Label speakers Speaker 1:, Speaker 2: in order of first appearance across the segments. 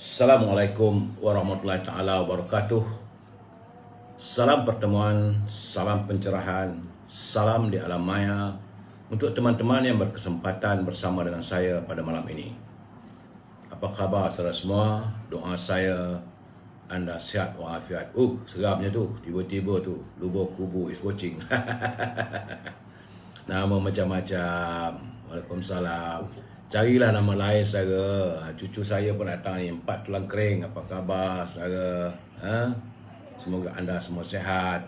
Speaker 1: Assalamualaikum warahmatullahi taala wabarakatuh. Salam pertemuan, salam pencerahan, salam di alam maya untuk teman-teman yang berkesempatan bersama dengan saya pada malam ini. Apa khabar saudara semua? Doa saya anda sihat walafiat. Seramnya tu, tiba-tiba tu, lubuk kubu is watching. Nama macam-macam. Waalaikumsalam. Carilah nama lain saudara. Cucu saya pun datang ni, 4 tulang kering. Apa khabar saudara? Semoga anda semua sihat.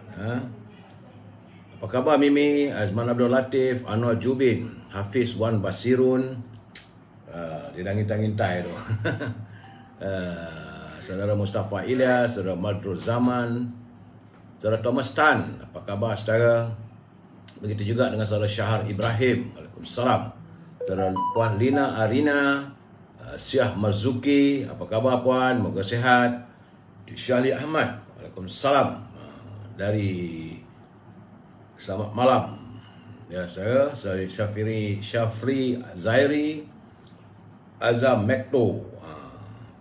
Speaker 1: Apa khabar Mimi, Azman Abdul Latif, Anwar Jubin, Hafiz Wan Basirun. Dia dah ngintai-ngintai tu. Saudara Mustafa Ilyas, saudara Madrul Zaman, saudara Thomas Tan. Apa khabar saudara? Begitu juga dengan saudara Syahar Ibrahim. Waalaikumsalam. Saudara Puan Lina Arina, Syah Marzuki. Apa khabar Puan? Moga sihat. Syahli Ahmad. Waalaikumsalam. Dari selamat malam. Ya saya Syafri Zairi Azam Mekto.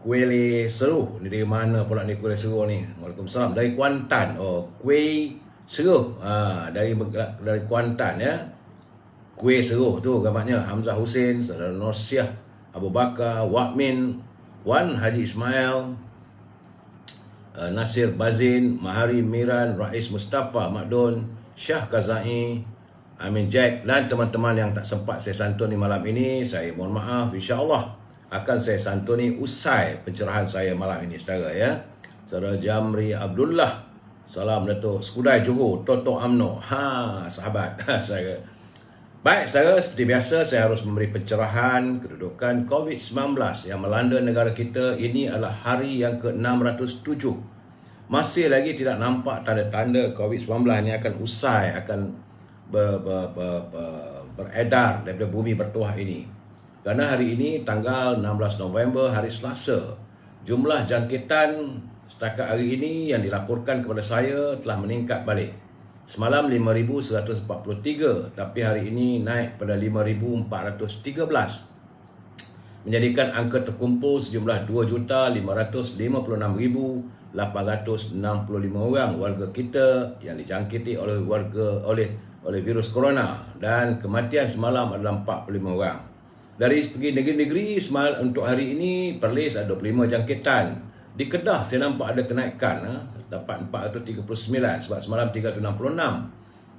Speaker 1: Kuele Seruh. Ni dari mana pula ni Kuele Seruh ni? Waalaikumsalam. Dari Kuantan. Kuih Seruh. Dari Kuantan ya. Kuih Seruh tu gambarnya. Hamzah Hussein, saudara Norsyah Abu Bakar, Wakmin, Wan Haji Ismail, Nasir Bazin, Mahari Miran, Rais Mustafa Makdun, Syah Kazai, Amin Jack dan teman-teman yang tak sempat saya santuni malam ini. Saya mohon maaf, insya-Allah akan saya santuni usai pencerahan saya malam ini saudara ya. Saudara Jamri Abdullah, salam Datuk Skudai Johor, Toto Amno. Sahabat saya. Baik saudara, seperti biasa saya harus memberi pencerahan kedudukan COVID-19 yang melanda negara kita. Ini adalah hari yang ke-607. Masih lagi tidak nampak tanda-tanda COVID-19 ini akan usai, akan beredar daripada bumi bertuah ini. Kerana hari ini tanggal 16 November, hari Selasa, jumlah jangkitan setakat hari ini yang dilaporkan kepada saya telah meningkat balik. Semalam 5,143, tapi hari ini naik pada 5,413. Menjadikan angka terkumpul sejumlah 2,556,865 orang warga kita yang dijangkiti oleh virus corona, dan kematian semalam adalah 45 orang. Dari segi negeri-negeri, untuk hari ini Perlis ada 25 jangkitan. Di Kedah saya nampak ada kenaikan, dapat 439 sebab semalam 366.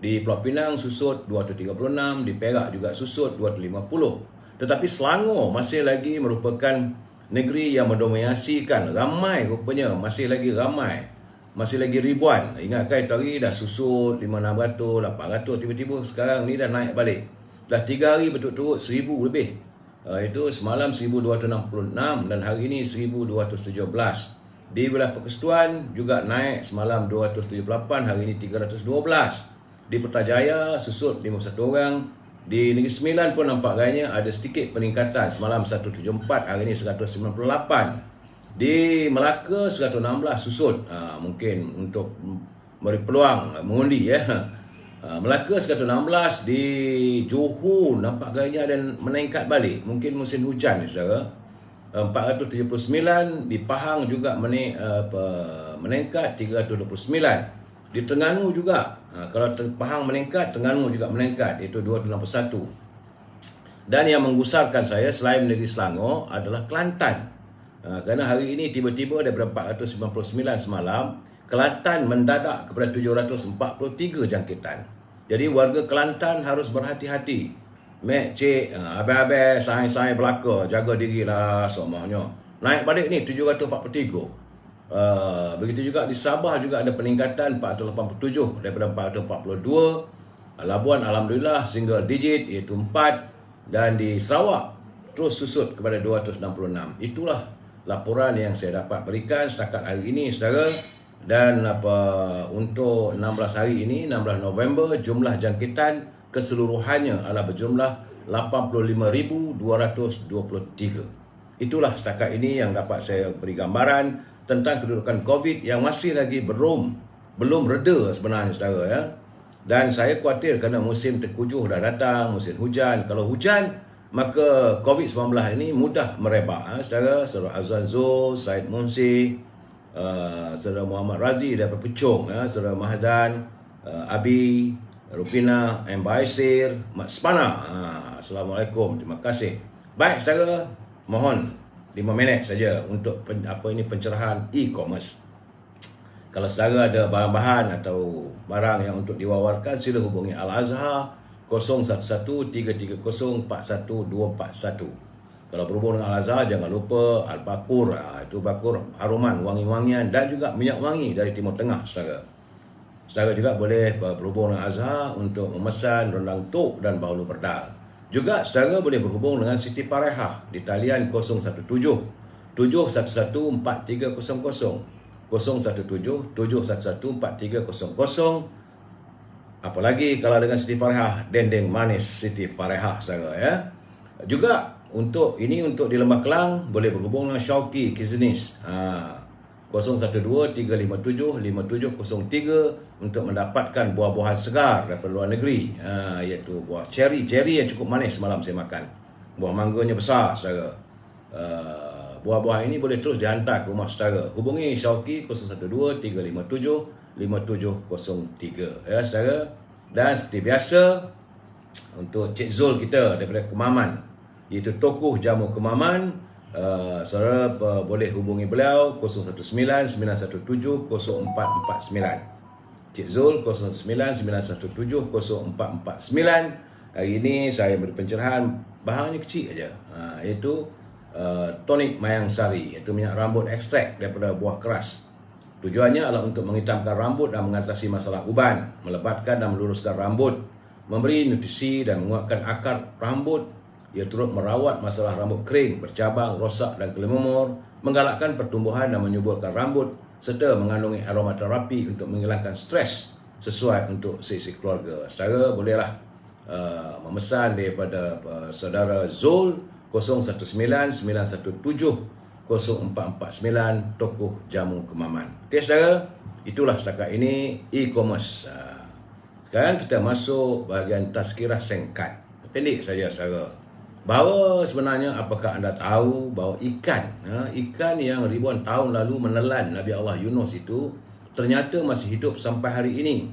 Speaker 1: Di Pulau Pinang susut 236, di Perak juga susut 250. Tetapi Selangor masih lagi merupakan negeri yang mendominasikan, ramai rupanya, masih lagi ramai, masih lagi ribuan. Ingatkan tadi dah susut 500, 800, tiba-tiba sekarang ni dah naik balik. Dah 3 hari berturut-turut 1,000 lebih. Itu semalam 1,266 dan hari ini 1,217. Di wilayah Persekutuan juga naik, semalam 278, hari ini 312. Di Putrajaya susut 51 orang. Di Negeri Sembilan pun nampak gayanya ada sedikit peningkatan, semalam 174, hari ini 198. Di Melaka 116 susut. Mungkin untuk beri peluang mengundi ya. Melaka 116. Di Johor nampak gayanya ada meningkat balik, mungkin musim hujan ni saudara. 479. Di Pahang juga meningkat 329. Di Terengganu juga, kalau Pahang meningkat, Terengganu juga meningkat, itu 261. Dan yang menggusarkan saya selain negeri Selangor adalah Kelantan. Kerana hari ini tiba-tiba daripada 499 semalam, Kelantan mendadak kepada 743 jangkitan. Jadi warga Kelantan harus berhati-hati. Mek, cik, abang-abang, saing-saing belaka, jaga dirilah semuanya. Naik balik ni 743. Begitu juga di Sabah juga ada peningkatan 487 daripada 442. Labuan alhamdulillah single digit iaitu 4, dan di Sarawak terus susut kepada 266. Itulah laporan yang saya dapat berikan setakat hari ini saudara. Dan untuk 16 hari ini, 16 November, jumlah jangkitan keseluruhannya adalah berjumlah 85,223. Itulah setakat ini yang dapat saya beri gambaran tentang kedudukan COVID yang masih lagi belum reda sebenarnya saudara ya. Dan saya khawatir kerana musim tengkujuh dah datang, musim hujan. Kalau hujan maka COVID-19 ini mudah merebak. Saudara Azwan Zul, Said Munsi, saudara Muhammad Razi daripada Puchong, saudara Mahdan, Abi, Rupina, M. Baisir, Mat Spana. Assalamualaikum, terima kasih. Baik saudara, mohon 5 minit saja untuk pencerahan e-commerce. Kalau saudara ada bahan-bahan atau barang yang untuk diwawarkan, sila hubungi Al-Azhar 0113304141. Kalau berhubung dengan Al-Azhar, jangan lupa Al-Bakur, itu bakur haruman, wangi-wangian dan juga minyak wangi dari Timur Tengah, saudara. Saudara juga boleh berhubung dengan Al-Azhar untuk memesan rendang tok dan bahulu berdal. Juga saudara boleh berhubung dengan Siti Pareha di talian 017 711 4300, 017 711 4300. Apalagi kalau dengan Siti Fareha, dendeng manis Siti Fareha, saudara ya. Juga untuk di Lembah Kelang boleh berhubung dengan Syauqi Kiznis. 012-357-5703 untuk mendapatkan buah-buahan segar daripada luar negeri, iaitu buah cherry yang cukup manis semalam saya makan. Buah mangganya besar, saudara. Buah-buah ini boleh terus dihantar ke rumah saudara. Hubungi Syauqi 012-357-5703, ya saudara. Dan seperti biasa, untuk Cik Zul kita daripada Kemaman, iaitu tokoh jamu Kemaman, saudara boleh hubungi beliau 019-917-0449. Cik Zul 019-917-0449. Hari ini saya beri pencerahan, bahannya kecil aja, iaitu tonik mayang sari, iaitu minyak rambut ekstrak daripada buah keras. Tujuannya adalah untuk menghitamkan rambut dan mengatasi masalah uban, melebatkan dan meluruskan rambut, memberi nutrisi dan menguatkan akar rambut. Ia turut merawat masalah rambut kering, bercabang, rosak dan kelemumur, menggalakkan pertumbuhan dan menyuburkan rambut, serta mengandungi aromaterapi untuk menghilangkan stres sesuai untuk sisi keluarga. Saudara bolehlah memesan daripada saudara Zul 019-917-0449, tokoh jamu Kemaman. Okey saudara, itulah setakat ini e-commerce. Sekarang kita masuk bahagian tazkirah singkat. Pendek saja saudara. Bahawa sebenarnya apakah anda tahu bahawa ikan yang ribuan tahun lalu menelan Nabi Allah Yunus itu ternyata masih hidup sampai hari ini.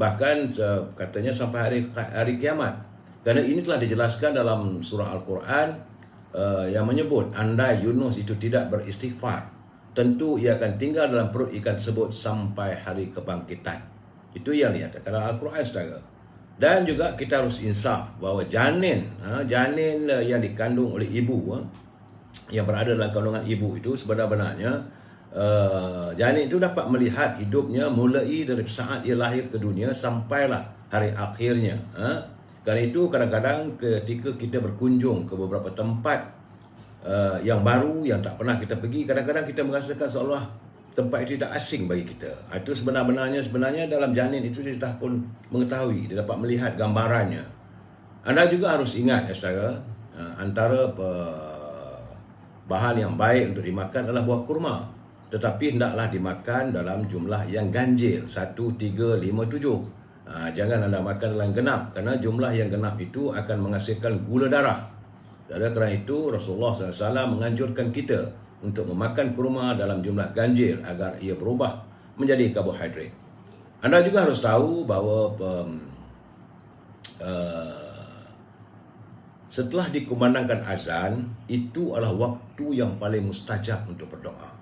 Speaker 1: Bahkan katanya sampai hari kiamat. Kerana ini telah dijelaskan dalam surah Al-Quran yang menyebut andai Yunus itu tidak beristighfar, tentu ia akan tinggal dalam perut ikan tersebut sampai hari kebangkitan. Itu yang dinyatakan dalam Al-Quran, saudara. Dan juga kita harus insaf bahawa janin yang dikandung oleh ibu, yang berada dalam kandungan ibu itu sebenarnya janin itu dapat melihat hidupnya mulai dari saat ia lahir ke dunia sampailah hari akhirnya. Kerana itu kadang-kadang ketika kita berkunjung ke beberapa tempat yang baru, yang tak pernah kita pergi, kadang-kadang kita merasakan seolah tempat itu tidak asing bagi kita. Itu sebenarnya dalam janin itu dia dah pun mengetahui, dia dapat melihat gambarannya. Anda juga harus ingat, ya saudara, antara bahan yang baik untuk dimakan adalah buah kurma. Tetapi hendaklah dimakan dalam jumlah yang ganjil, 1, 3, 5, 7. Jangan anda makan dalam genap, kerana jumlah yang genap itu akan menghasilkan gula darah. Kerana itu Rasulullah SAW menganjurkan kita untuk memakan kurma dalam jumlah ganjil agar ia berubah menjadi karbohidrat. Anda juga harus tahu bahawa setelah dikumandangkan azan, itu adalah waktu yang paling mustajab untuk berdoa.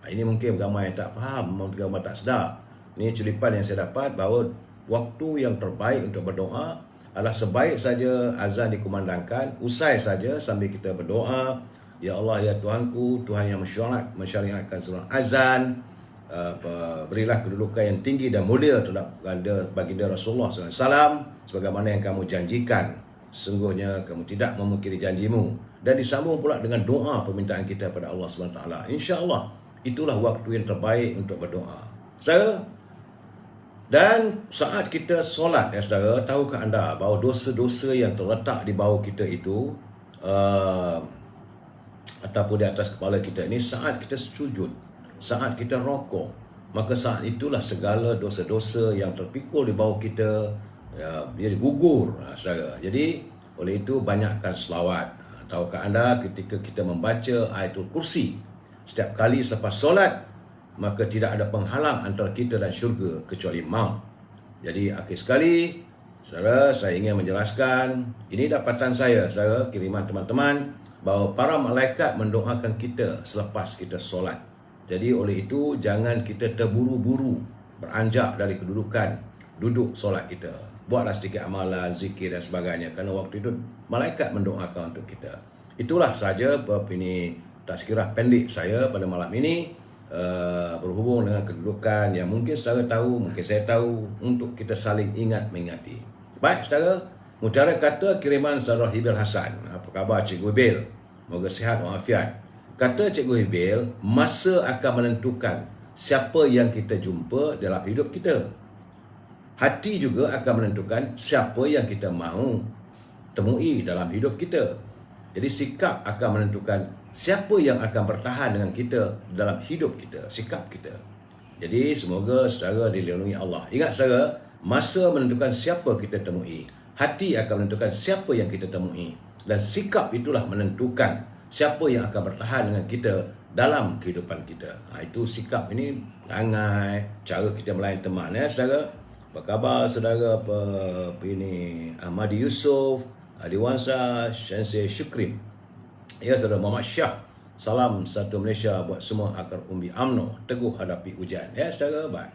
Speaker 1: Ini mungkin ramai yang tak faham, mungkin ramai tak sedar. Ini curipan yang saya dapat bahawa waktu yang terbaik untuk berdoa adalah sebaik saja azan dikumandangkan, usai saja sambil kita berdoa, ya Allah, ya Tuhanku, Tuhan yang mensyariatkan surah azan, berilah kedudukan yang tinggi dan mulia terhadap baginda Rasulullah SAW, sebagaimana yang kamu janjikan. Sesungguhnya kamu tidak memungkiri janjimu. Dan disambung pula dengan doa permintaan kita pada Allah SWT. InsyaAllah, itulah waktu yang terbaik untuk berdoa. Saudara, dan saat kita solat, ya saudara, tahukah anda bahawa dosa-dosa yang terletak di bawah kita itu ataupun di atas kepala kita ini, saat kita sujud, saat kita rokok, maka saat itulah segala dosa-dosa yang terpikul di bawah kita dia gugur, saudara. Jadi Oleh itu banyakkan selawat. Tahukah anda ketika kita membaca Ayatul Kursi setiap kali selepas solat, maka tidak ada penghalang antara kita dan syurga kecuali maut. Jadi akhir sekali, saudara, saya ingin menjelaskan, ini dapatan saya, saudara, kiriman teman-teman, bahawa para malaikat mendoakan kita selepas kita solat. Jadi oleh itu, jangan kita terburu-buru beranjak dari kedudukan duduk solat kita. Buatlah sedikit amalan, zikir dan sebagainya, kerana waktu itu malaikat mendoakan untuk kita. Itulah saja ini tazkirah pendek saya pada malam ini, berhubung dengan kedudukan yang mungkin saudara tahu, mungkin saya tahu, untuk kita saling ingat mengingati. Baik saudara, mutiara kata kiriman saudara Hibil Hasan. Apa khabar Cikgu Hibil? Moga sihat walafiat. Kata Cikgu Hibil, masa akan menentukan siapa yang kita jumpa dalam hidup kita. Hati juga akan menentukan siapa yang kita mahu temui dalam hidup kita. Jadi sikap akan menentukan siapa yang akan bertahan dengan kita dalam hidup kita, sikap kita. Jadi semoga saudara dilindungi Allah. Ingat saudara, masa menentukan siapa kita temui. Hati akan menentukan siapa yang kita temui. Dan sikap itulah menentukan siapa yang akan bertahan dengan kita dalam kehidupan kita. Itu sikap ini, perangai, cara kita melayan teman ya saudara. Apa khabar saudara ini Ahmadi Yusof, Adiwansa, Syansir Syukrim. Ya saudara Muhammad Syah. Salam satu Malaysia buat semua akar umbi UMNO, teguh hadapi hujan. Ya saudara, baik.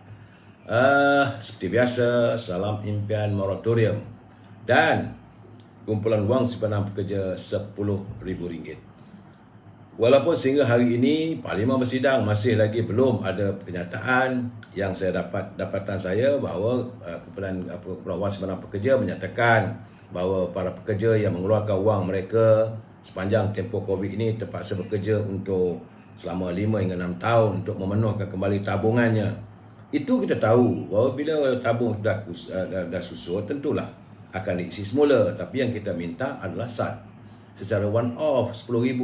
Speaker 1: Seperti biasa, salam impian moratorium dan kumpulan wang simpanan pekerja RM10,000. Walaupun sehingga hari ini Parlimen bersidang, masih lagi belum ada kenyataan. Yang saya dapatan saya bahawa kumpulan wang simpanan pekerja menyatakan bahawa para pekerja yang mengeluarkan wang mereka sepanjang tempoh COVID ini terpaksa bekerja untuk selama 5 hingga 6 tahun untuk memenuhkan kembali tabungannya. Itu kita tahu bahawa bila tabung dah susut, tentulah akan diisi semula. Tapi yang kita minta adalah SAT secara one off RM10,000.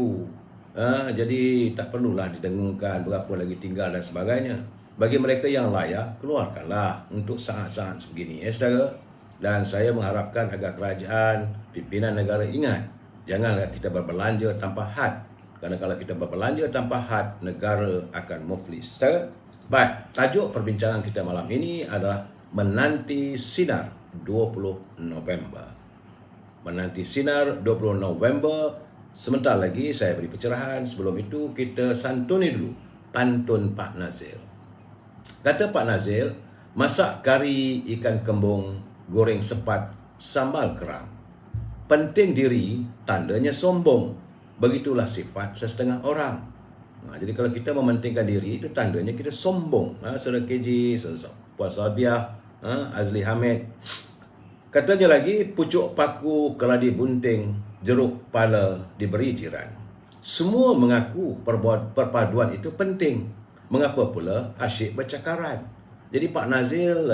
Speaker 1: Jadi tak perlulah didengungkan berapa lagi tinggal dan sebagainya. Bagi mereka yang layak, keluarkanlah untuk saat-saat sebegini ya saudara. Dan saya mengharapkan agar kerajaan, pimpinan negara ingat, janganlah kita berbelanja tanpa had. Kerana kalau kita berbelanja tanpa had, negara akan muflis. Saudara? Baik, tajuk perbincangan kita malam ini adalah menanti sinar 20 November. Menanti sinar 20 November. Sebentar lagi saya beri pencerahan. Sebelum itu kita santuni dulu pantun Pak Nazil. Kata Pak Nazil, masak kari ikan kembung, goreng sepat, sambal kerang. Penting diri, tandanya sombong. Begitulah sifat sesetengah orang. Jadi kalau kita mementingkan diri, itu tandanya kita sombong. Saudara KJ, saudara Puan Salbiah, Azli Hamid. Katanya lagi, pucuk paku keladi bunting, jeruk pala diberi jiran. Semua mengaku perpaduan itu penting. Mengapa pula asyik bercakaran? Jadi Pak Nazil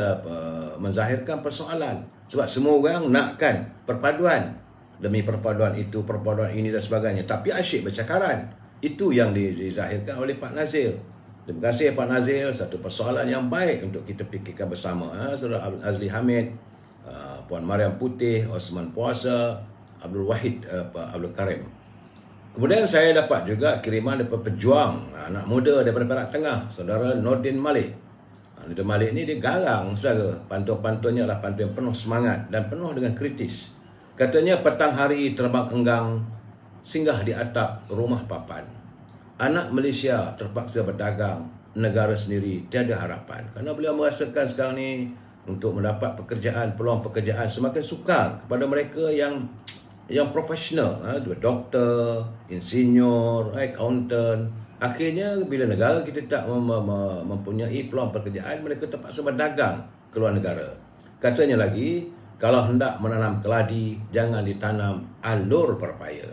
Speaker 1: menzahirkan persoalan. Sebab semua orang nakkan perpaduan. Demi perpaduan itu, perpaduan ini dan sebagainya. Tapi asyik bercakaran. Itu yang dizahirkan oleh Pak Nazil. Terima kasih Pak Nazil. Satu persoalan yang baik untuk kita fikirkan bersama. Saudara Azli Hamid, Puan Mariam Putih, Osman Puasa, Abdul Wahid, Abdul Karim. Kemudian saya dapat juga kiriman daripada pejuang, anak muda daripada Perak Tengah, saudara Nordin Malik. Nordin Malik ni dia garang, saudara. Pantun-pantunnya adalah pantun yang penuh semangat dan penuh dengan kritis. Katanya, petang hari terbang enggang, singgah di atap rumah papan. Anak Malaysia terpaksa berdagang, negara sendiri tiada harapan. Kerana beliau merasakan sekarang ni untuk mendapat pekerjaan, peluang pekerjaan semakin sukar kepada mereka yang profesional, doktor, insinyur, accountant. Akhirnya bila negara kita tak mempunyai peluang pekerjaan, mereka terpaksa berdagang ke luar negara. Katanya lagi, kalau hendak menanam keladi, jangan ditanam alur perpaya.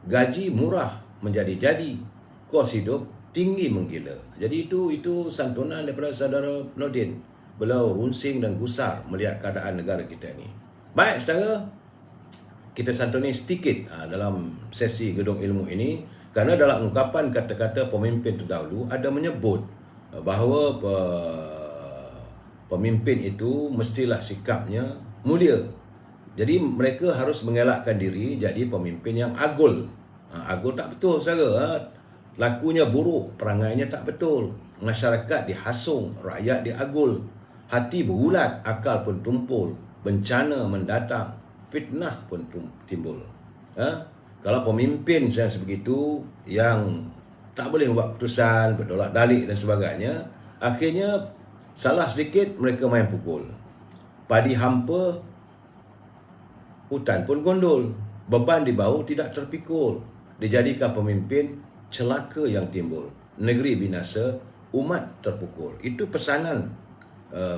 Speaker 1: Gaji murah menjadi-jadi, kos hidup tinggi menggila. Jadi itu santunan daripada saudara Nordin. Beliau runsing dan gusar melihat keadaan negara kita ni. Baik saudara, kita santuni sedikit dalam sesi gedung ilmu ini, kerana dalam ungkapan kata-kata pemimpin terdahulu ada menyebut bahawa pemimpin itu mestilah sikapnya mulia. Jadi mereka harus mengelakkan diri jadi pemimpin yang agul. Agul tak betul saudara. Lakunya buruk, perangainya tak betul. Masyarakat dihasung, rakyat diagul. Hati berulat, akal pun tumpul. Bencana mendatang, fitnah pun timbul. Kalau pemimpin yang sebegitu, yang tak boleh membuat keputusan, berdolak dalik dan sebagainya, akhirnya salah sedikit mereka main pukul. Padi hampa, hutan pun gondol. Beban di bahu tidak terpikul. Dijadikan pemimpin, celaka yang timbul. Negeri binasa, umat terpukul. Itu pesanan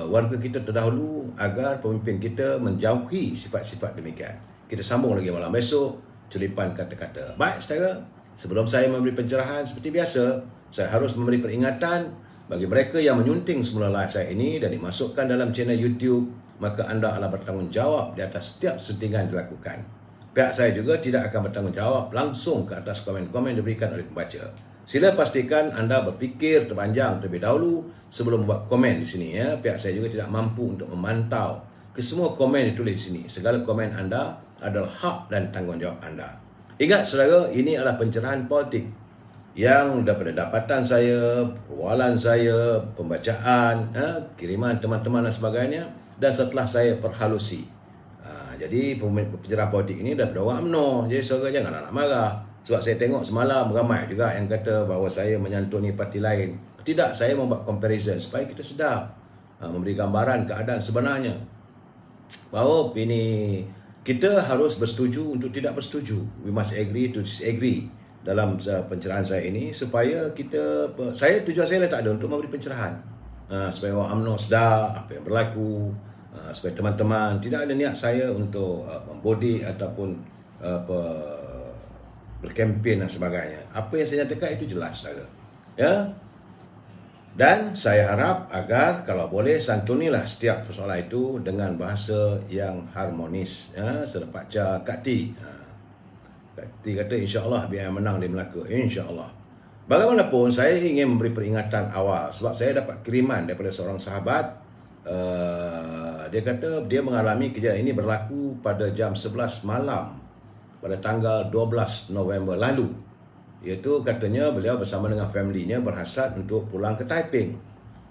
Speaker 1: warga kita terdahulu agar pemimpin kita menjauhi sifat-sifat demikian. Kita sambung lagi malam besok, curipan kata-kata. Baik saudara, sebelum saya memberi pencerahan seperti biasa, saya harus memberi peringatan bagi mereka yang menyunting semula live saya ini dan dimasukkan dalam channel YouTube, maka anda adalah bertanggungjawab di atas setiap suntingan dilakukan. Pihak saya juga tidak akan bertanggungjawab langsung ke atas komen-komen diberikan oleh pembaca. Sila pastikan anda berfikir terpanjang terlebih dahulu sebelum membuat komen di sini. Pihak saya juga tidak mampu untuk memantau kesemua komen ditulis di sini. Segala komen anda adalah hak dan tanggungjawab anda. Ingat saudara, ini adalah pencerahan politik yang daripada dapatan saya, perbualan saya, pembacaan, kiriman teman-teman dan sebagainya, dan setelah saya perhalusi. Jadi pencerahan politik ini daripada orang UMNO. Jadi saudara jangan nak marah. Sebab saya tengok semalam ramai juga yang kata bahawa saya menyantuni parti lain. Tidak, saya membuat comparison supaya kita sedar, memberi gambaran keadaan sebenarnya. Bahawa ini kita harus bersetuju untuk tidak bersetuju. We must agree to disagree dalam pencerahan saya ini supaya kita, tujuan saya tak ada untuk memberi pencerahan. Supaya orang UMNO sedar apa yang berlaku, supaya teman-teman, tidak ada niat saya untuk membodi ataupun berkempen dan sebagainya. Apa yang saya nyatakan itu jelas saudara. Dan saya harap agar kalau boleh santunilah setiap persoalan itu dengan bahasa yang harmonis. Serpaca Kak T. Kak T kata insya-Allah biar yang menang di Melaka. Insya-Allah. Bagaimanapun saya ingin memberi peringatan awal sebab saya dapat kiriman daripada seorang sahabat. Dia kata dia mengalami kejadian ini berlaku pada jam 11 malam pada tanggal 12 November lalu. Iaitu katanya beliau bersama dengan family-nya berhasrat untuk pulang ke Taiping.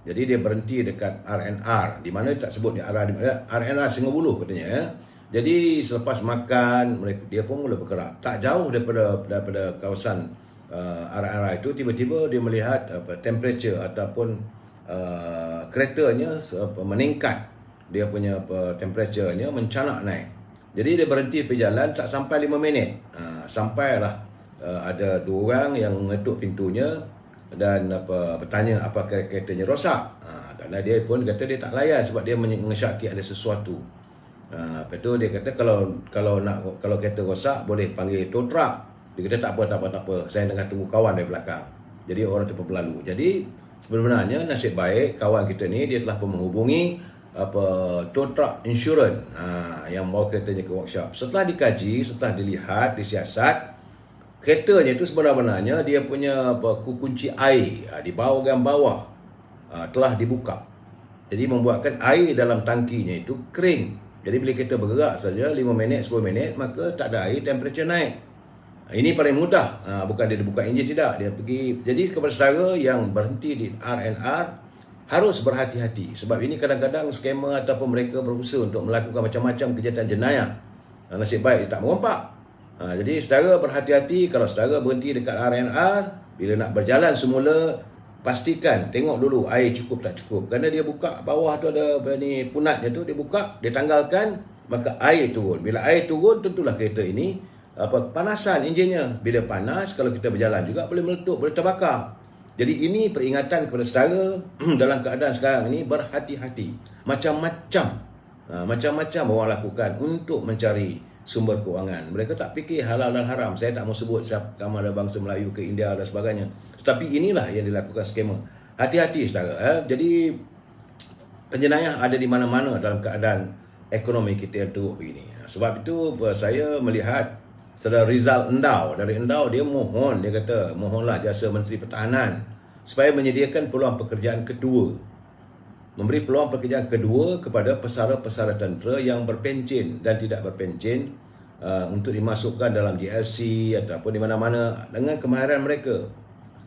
Speaker 1: Jadi dia berhenti dekat RNR, di mana tak sebut di arah RNR Singapura katanya. Jadi selepas makan dia pun mula bergerak. Tak jauh daripada kawasan RNR itu, tiba-tiba dia melihat temperature ataupun keretanya meningkat. Dia punya temperaturenya mencanak naik. Jadi dia berhenti perjalanan tak sampai 5 minit. Sampailah ada dua orang yang mengetuk pintunya dan bertanya apa keretanya rosak. Kerana dia pun kata dia tak layan sebab dia mengesyaki ada sesuatu. Lepas tu dia kata kalau kereta rosak boleh panggil tow truck. Dia kata tak apa. Saya tengah tunggu kawan dari belakang. Jadi orang tu berlalu. Jadi sebenarnya nasib baik kawan kita ni dia telah pun menghubungi tow truck insurance yang bawa keretanya ke workshop. Setelah dikaji, setelah dilihat, disiasat, keretanya itu sebenarnya dia punya kunci air di bahagian bawah telah dibuka. Jadi membuatkan air dalam tangkinya itu kering. Jadi bila kita bergerak saja 5 minit, 10 minit, maka tak ada air, temperature naik. Ini paling mudah. Bukan dia buka enjin, tidak. Dia pergi. Jadi kepada saudara yang berhenti di RNR, harus berhati-hati sebab ini kadang-kadang skamer ataupun mereka berusaha untuk melakukan macam-macam kejahatan jenayah. Nasib baik dia tak merompak. Jadi saudara berhati-hati kalau saudara berhenti dekat RNR, bila nak berjalan semula pastikan tengok dulu air cukup tak cukup. Kerana dia buka bawah tu ada ni punatnya tu, dia buka, dia tanggalkan, maka air turun. Bila air turun tentulah kereta ini panasan enjinnya. Bila panas kalau kita berjalan juga boleh meletup, boleh terbakar. Jadi ini peringatan kepada saudara dalam keadaan sekarang ini berhati-hati. Macam-macam orang lakukan untuk mencari sumber kewangan. Mereka tak fikir halal dan haram. Saya tak mau sebut sama ada bangsa Melayu ke India dan sebagainya. Tetapi inilah yang dilakukan skamer. Hati-hati saudara. Jadi penjenayah ada di mana-mana dalam keadaan ekonomi kita yang teruk begini. Sebab itu saya melihat Saudara Rizal Endau, dari Endau dia mohonlah jasa Menteri Pertahanan supaya menyediakan peluang pekerjaan kedua memberi peluang pekerjaan kedua kepada pesara-pesara tentera yang berpencen dan tidak berpencen untuk dimasukkan dalam GLC ataupun di mana-mana dengan kemahiran mereka.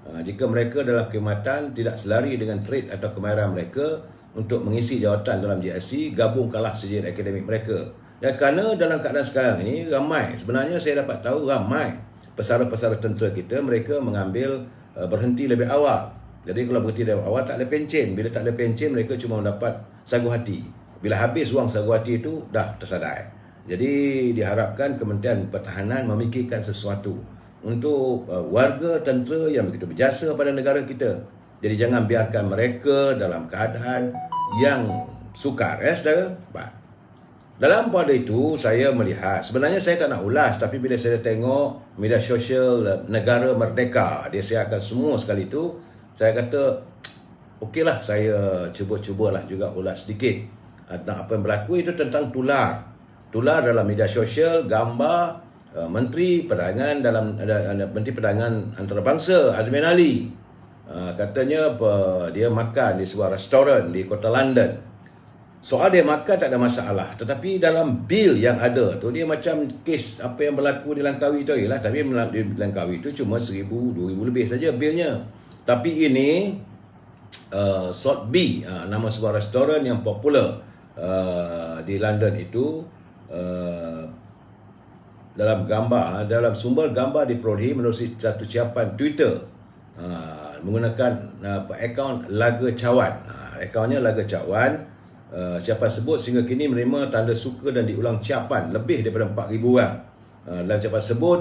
Speaker 1: Jika mereka dalam khidmatan tidak selari dengan trade atau kemahiran mereka untuk mengisi jawatan dalam GLC, gabungkanlah sijil akademik mereka. Dan kerana dalam keadaan sekarang ini ramai, sebenarnya saya dapat tahu ramai pesara-pesara tentera kita, mereka mengambil berhenti lebih awal. Jadi kalau berhenti lebih awal tak ada pencen. Bila tak ada pencen, mereka cuma mendapat sagu hati. Bila habis wang sagu hati itu dah tersadai. Jadi diharapkan Kementerian Pertahanan memikirkan sesuatu untuk warga tentera yang begitu berjasa pada negara kita. Jadi jangan biarkan mereka dalam keadaan yang sukar, saudara. Dalam pada itu saya melihat, sebenarnya saya tak nak ulas, tapi bila saya tengok media sosial negara merdeka, dia siarkan semua sekali itu, saya kata okeylah, saya cubalah juga ulas sedikit tentang apa yang berlaku. Itu tentang tular dalam media sosial gambar Menteri Perdagangan Menteri Perdagangan Antarabangsa Azmin Ali, katanya dia makan di sebuah restoran di kota London. Soal dia makan tak ada masalah, tetapi dalam bil yang ada tu dia macam kes apa yang berlaku di Langkawi tu ialah, tapi di Langkawi tu cuma 1,000, 2,000 lebih saja bilnya. Tapi ini Salt B, nama sebuah restoran yang popular di London itu, dalam sumber gambar diperolehi menerusi satu siapan Twitter menggunakan akaun Laga Cawan. Akaunnya Laga Cawan. Siapan sebut sehingga kini menerima tanda suka dan diulang ciapan lebih daripada 4,000 orang. Dalam ciapan sebut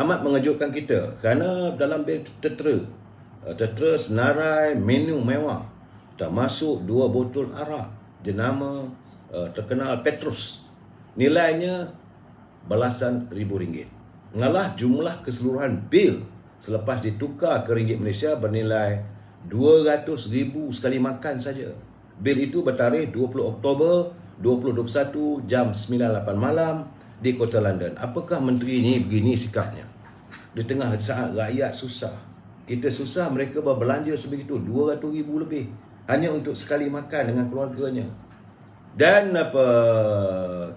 Speaker 1: amat mengejutkan kita kerana dalam bil tentera senarai menu mewah, termasuk 2 botol arak jenama terkenal Petrus. Nilainya belasan ribu ringgit. Mengalah jumlah keseluruhan bil selepas ditukar ke ringgit Malaysia bernilai 200,000 sekali makan saja. Bil itu bertarikh 20 Oktober 2021 jam 9.08 malam di kota London. Apakah menteri ini begini sikapnya? Di tengah saat rakyat susah. Kita susah, mereka berbelanja sebegitu, 200,000 lebih hanya untuk sekali makan dengan keluarganya. Dan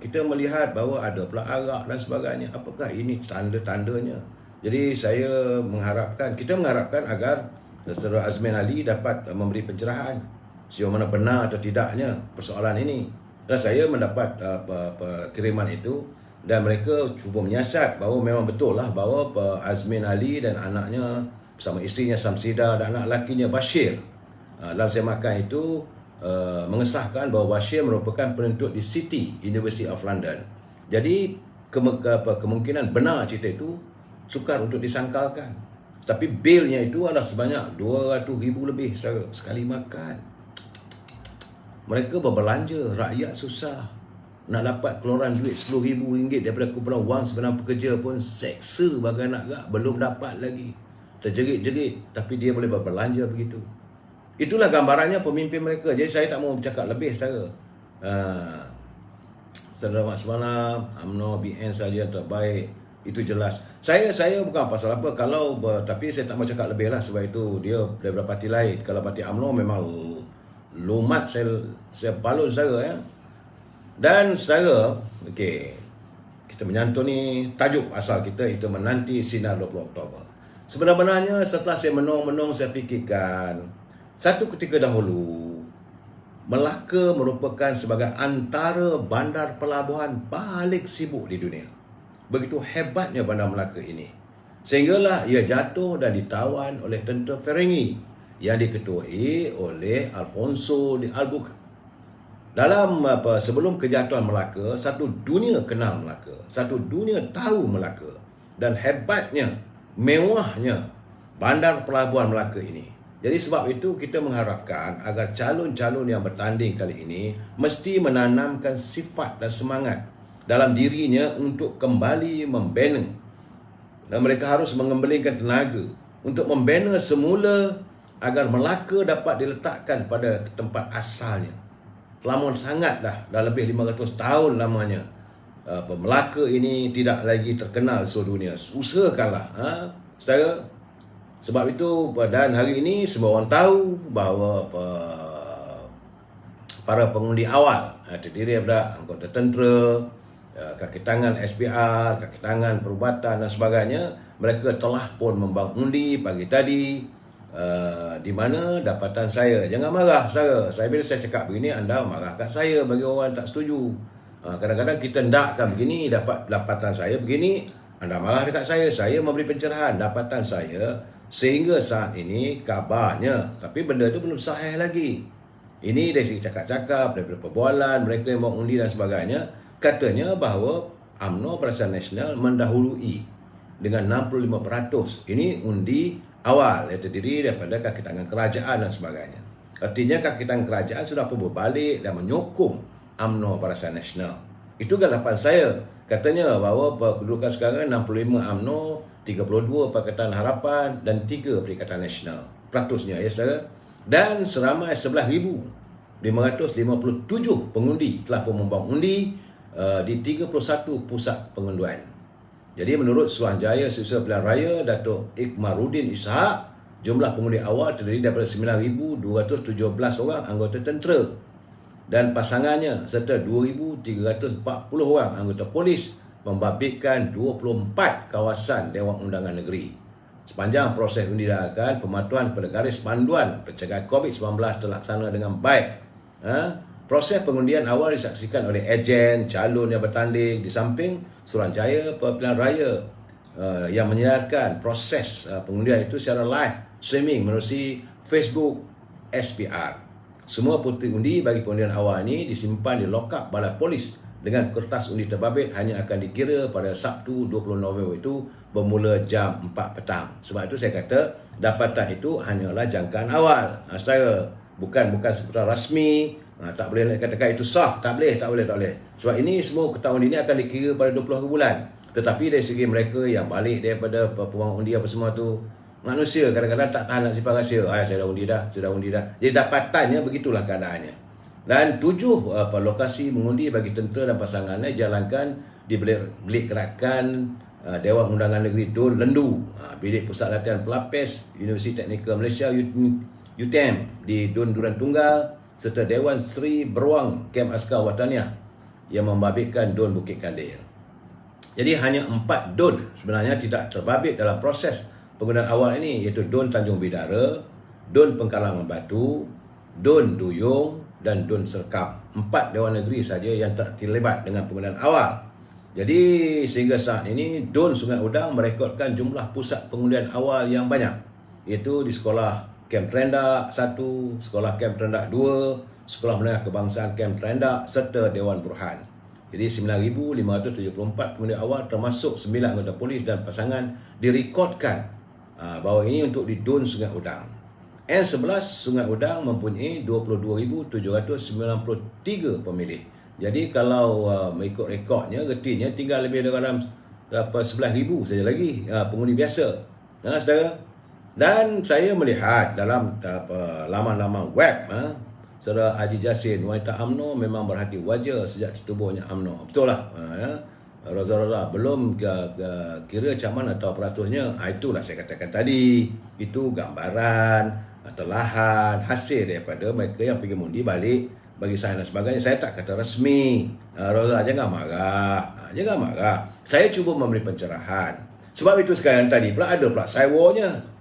Speaker 1: kita melihat bahawa ada pula arak dan sebagainya. Apakah ini tanda-tandanya? Jadi kita mengharapkan agar Saudara Azmin Ali dapat memberi pencerahan sejauh mana benar atau tidaknya persoalan ini. Dan saya mendapat kiriman itu dan mereka cuba menyiasat bahawa memang betul lah bahawa Azmin Ali dan anaknya bersama isterinya Samsida dan anak lakinya Bashir dalam semakan itu mengesahkan bahawa Bashir merupakan penuntut di City University of London. Jadi kemungkinan benar cerita itu sukar untuk disangkalkan. Tapi bilnya itu adalah sebanyak 200,000 lebih sekali makan. Mereka berbelanja, rakyat susah. Nak dapat keluaran duit RM10,000 daripada kumpulan wang sebenar pekerja pun seksa bagai nak gak, belum dapat lagi. Terjerit-jerit, tapi dia boleh berbelanja begitu. Itulah gambarannya pemimpin mereka. Jadi saya tak mau bercakap lebih, saudara. Selamat malam, UMNO, BN saja terbaik. Itu jelas. Saya bukan pasal apa tapi saya tak mau cakap lebih lah, sebab itu dia daripada parti lain. Kalau parti UMNO memang lumat saya balun saudara ya. Dan saudara, kita menyantuni tajuk asal kita itu menanti sinar 20 Oktober. Sebenarnya setelah saya menung-menung, saya fikirkan satu ketika dahulu Melaka merupakan sebagai antara bandar pelabuhan paling sibuk di dunia. Begitu hebatnya bandar Melaka ini, sehinggalah ia jatuh dan ditawan oleh tentera Ferengi yang diketuai oleh Alfonso de Albuquerque. Dalam sebelum kejatuhan Melaka, satu dunia kenal Melaka, satu dunia tahu Melaka dan hebatnya, mewahnya bandar pelabuhan Melaka ini. Jadi sebab itu kita mengharapkan agar calon-calon yang bertanding kali ini mesti menanamkan sifat dan semangat dalam dirinya untuk kembali membina, dan mereka harus mengembalikan tenaga untuk membina semula agar Melaka dapat diletakkan pada tempat asalnya. Lama sangat dah lebih 500 tahun lamanya Melaka ini tidak lagi terkenal di seluruh dunia. Usahakanlah, saudara. Sebab itu, dan hari ini semua orang tahu bahawa para pengundi awal, terdiri daripada anggota tentera, kaki tangan SPR, kaki tangan perubatan dan sebagainya. Mereka telah pun membangundi pagi tadi, di mana dapatan saya. Jangan marah saya bila saya cakap begini, anda marah kat saya bagi orang tak setuju. Kadang-kadang kita ndakkan begini, dapat dapatan saya begini, anda marah dekat saya memberi pencerahan dapatan saya sehingga saat ini kabarnya, tapi benda itu belum sahih lagi. Ini dari segi cakap-cakap, daripada perbualan mereka yang mau undi dan sebagainya, katanya bahawa UMNO Barisan Nasional mendahului dengan 65%. Ini undi awal yang terdiri daripada kaki tangan kerajaan dan sebagainya. Artinya kaki tangan kerajaan sudah pun berbalik dan menyokong UMNO Barisan Nasional. Itu galapan saya. Katanya bahawa kedudukan sekarang 65 UMNO, 32 Pakatan Harapan dan 3 Perikatan Nasional. Peratusnya ya saudara. Dan seramai 11,557 pengundi telah pun membangundi di 31 pusat pengundian. Jadi menurut Suruhanjaya Setiausaha Pilihan Raya Datuk Ikmaruddin Ishak, jumlah pengundi awal terdiri daripada 9,217 orang anggota tentera dan pasangannya serta 2,340 orang anggota polis, membabitkan 24 kawasan Dewan Undangan Negeri. Sepanjang proses undi diadakan, pematuhan pada garis panduan pencegahan COVID-19 terlaksana dengan baik. Proses pengundian awal disaksikan oleh ejen, calon yang bertanding di samping Suruhanjaya Pilihan Raya yang menyiarkan proses pengundian itu secara live streaming melalui Facebook SPR. Semua putih undi bagi pengundian awal ini disimpan di lokap balai polis dengan kertas undi terbabit hanya akan dikira pada Sabtu 20 November itu bermula jam 4 petang. Sebab itu saya kata dapatan itu hanyalah jangkaan awal. Saudara, bukan seputar rasmi. Tak boleh nak katakan itu sah. Tak boleh. Sebab ini semua kertas undi ini akan dikira pada 20 hari bulan. Tetapi dari segi mereka yang balik daripada peluang undi apa semua tu, manusia kadang-kadang tak tahan nak simpan rahsia. Saya dah undi dah. Jadi dapatannya begitulah keadaannya. Dan 7 lokasi mengundi bagi tentera dan pasangannya jalankan di bilik gerakan Dewan Undangan Negeri Dun Lendu, bilik pusat latihan pelapis Universiti Teknikal Malaysia UTM di Dun Duran Tunggal, serta Dewan Seri Beruang Kem Askar Wataniah yang membabitkan Dun Bukit Kandil. Jadi hanya 4 Dun sebenarnya tidak terbabit dalam proses penggunaan awal ini, iaitu Dun Tanjung Bidara, Dun Pengkalangan Batu, Dun Duyung dan Dun Serkap. 4 Dewan Negeri saja yang terlibat dengan penggunaan awal. Jadi sehingga saat ini Dun Sungai Udang merekodkan jumlah pusat pengundian awal yang banyak, iaitu di Sekolah Kem Terendak 1, Sekolah Kem Terendak 2, Sekolah Menengah Kebangsaan Kem Terendak serta Dewan Burhan. Jadi 9,574 pengundi awal termasuk 9 anggota polis dan pasangan direkodkan bahawa ini untuk di Dun Sungai Udang. N11 Sungai Udang mempunyai 22,793 pemilih. Jadi kalau mengikut rekodnya, retinya tinggal lebih dalam 11,000 saja lagi pengundi biasa. Saudara. Dan saya melihat dalam laman-laman web, Saudara Haji Jasin, wanita UMNO memang berhati wajah sejak ditubuhnya UMNO. Betul lah. Raza-raza belum kira caman atau peratusnya. Itulah saya katakan tadi. Itu gambaran lahan hasil daripada mereka yang pergi mundi balik bagi saya dan sebagainya. Saya tak kata resmi. Raza, jangan marah. Saya cuba memberi pencerahan. Sebab itu sekarang tadi pula ada pula saiwarnya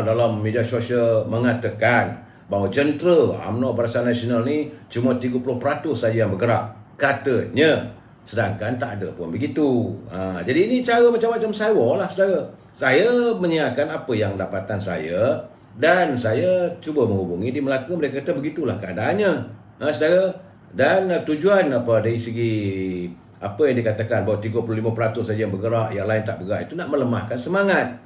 Speaker 1: dalam media sosial mengatakan bahawa jentera UMNO Barisan Nasional ni cuma 30% saja yang bergerak katanya, sedangkan tak ada pun begitu. Jadi ini cara macam-macam saiwar lah saudara. Saya menyiarkan apa yang dapatan saya dan saya cuba menghubungi di Melaka. Mereka kata begitulah keadaannya, saudara. Dan tujuan apa dari segi apa yang dikatakan bahawa 35% saja yang bergerak, yang lain tak bergerak, itu nak melemahkan semangat.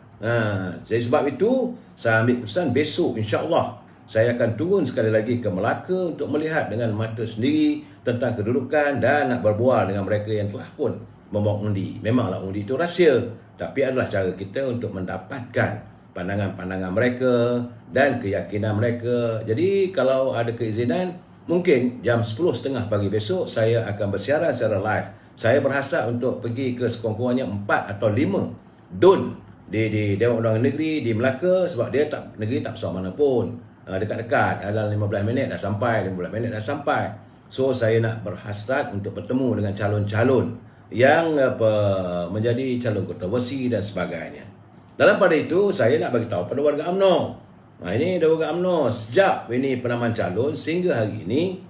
Speaker 1: Jadi sebab itu saya ambil keputusan besok insya-Allah saya akan turun sekali lagi ke Melaka untuk melihat dengan mata sendiri tentang kedudukan dan nak berbual dengan mereka yang telah pun membawa undi. Memanglah undi itu rahsia, tapi adalah cara kita untuk mendapatkan pandangan-pandangan mereka dan keyakinan mereka. Jadi kalau ada keizinan, mungkin jam 10.30 pagi besok saya akan bersiaran secara live. Saya berhasrat untuk pergi ke sekurang-kurangnya 4 atau 5 Dun di Dewan Undangan Negeri di Melaka, sebab dia negeri tak besar mana pun. dekat-dekat dalam 15 minit dah sampai, 15 minit dah sampai. So saya nak berhasrat untuk bertemu dengan calon-calon yang menjadi calon kontroversi dan sebagainya. Dalam pada itu saya nak bagi tahu pada warga UMNO. Ini warga UMNO sejak ini penamaan calon sehingga hari ini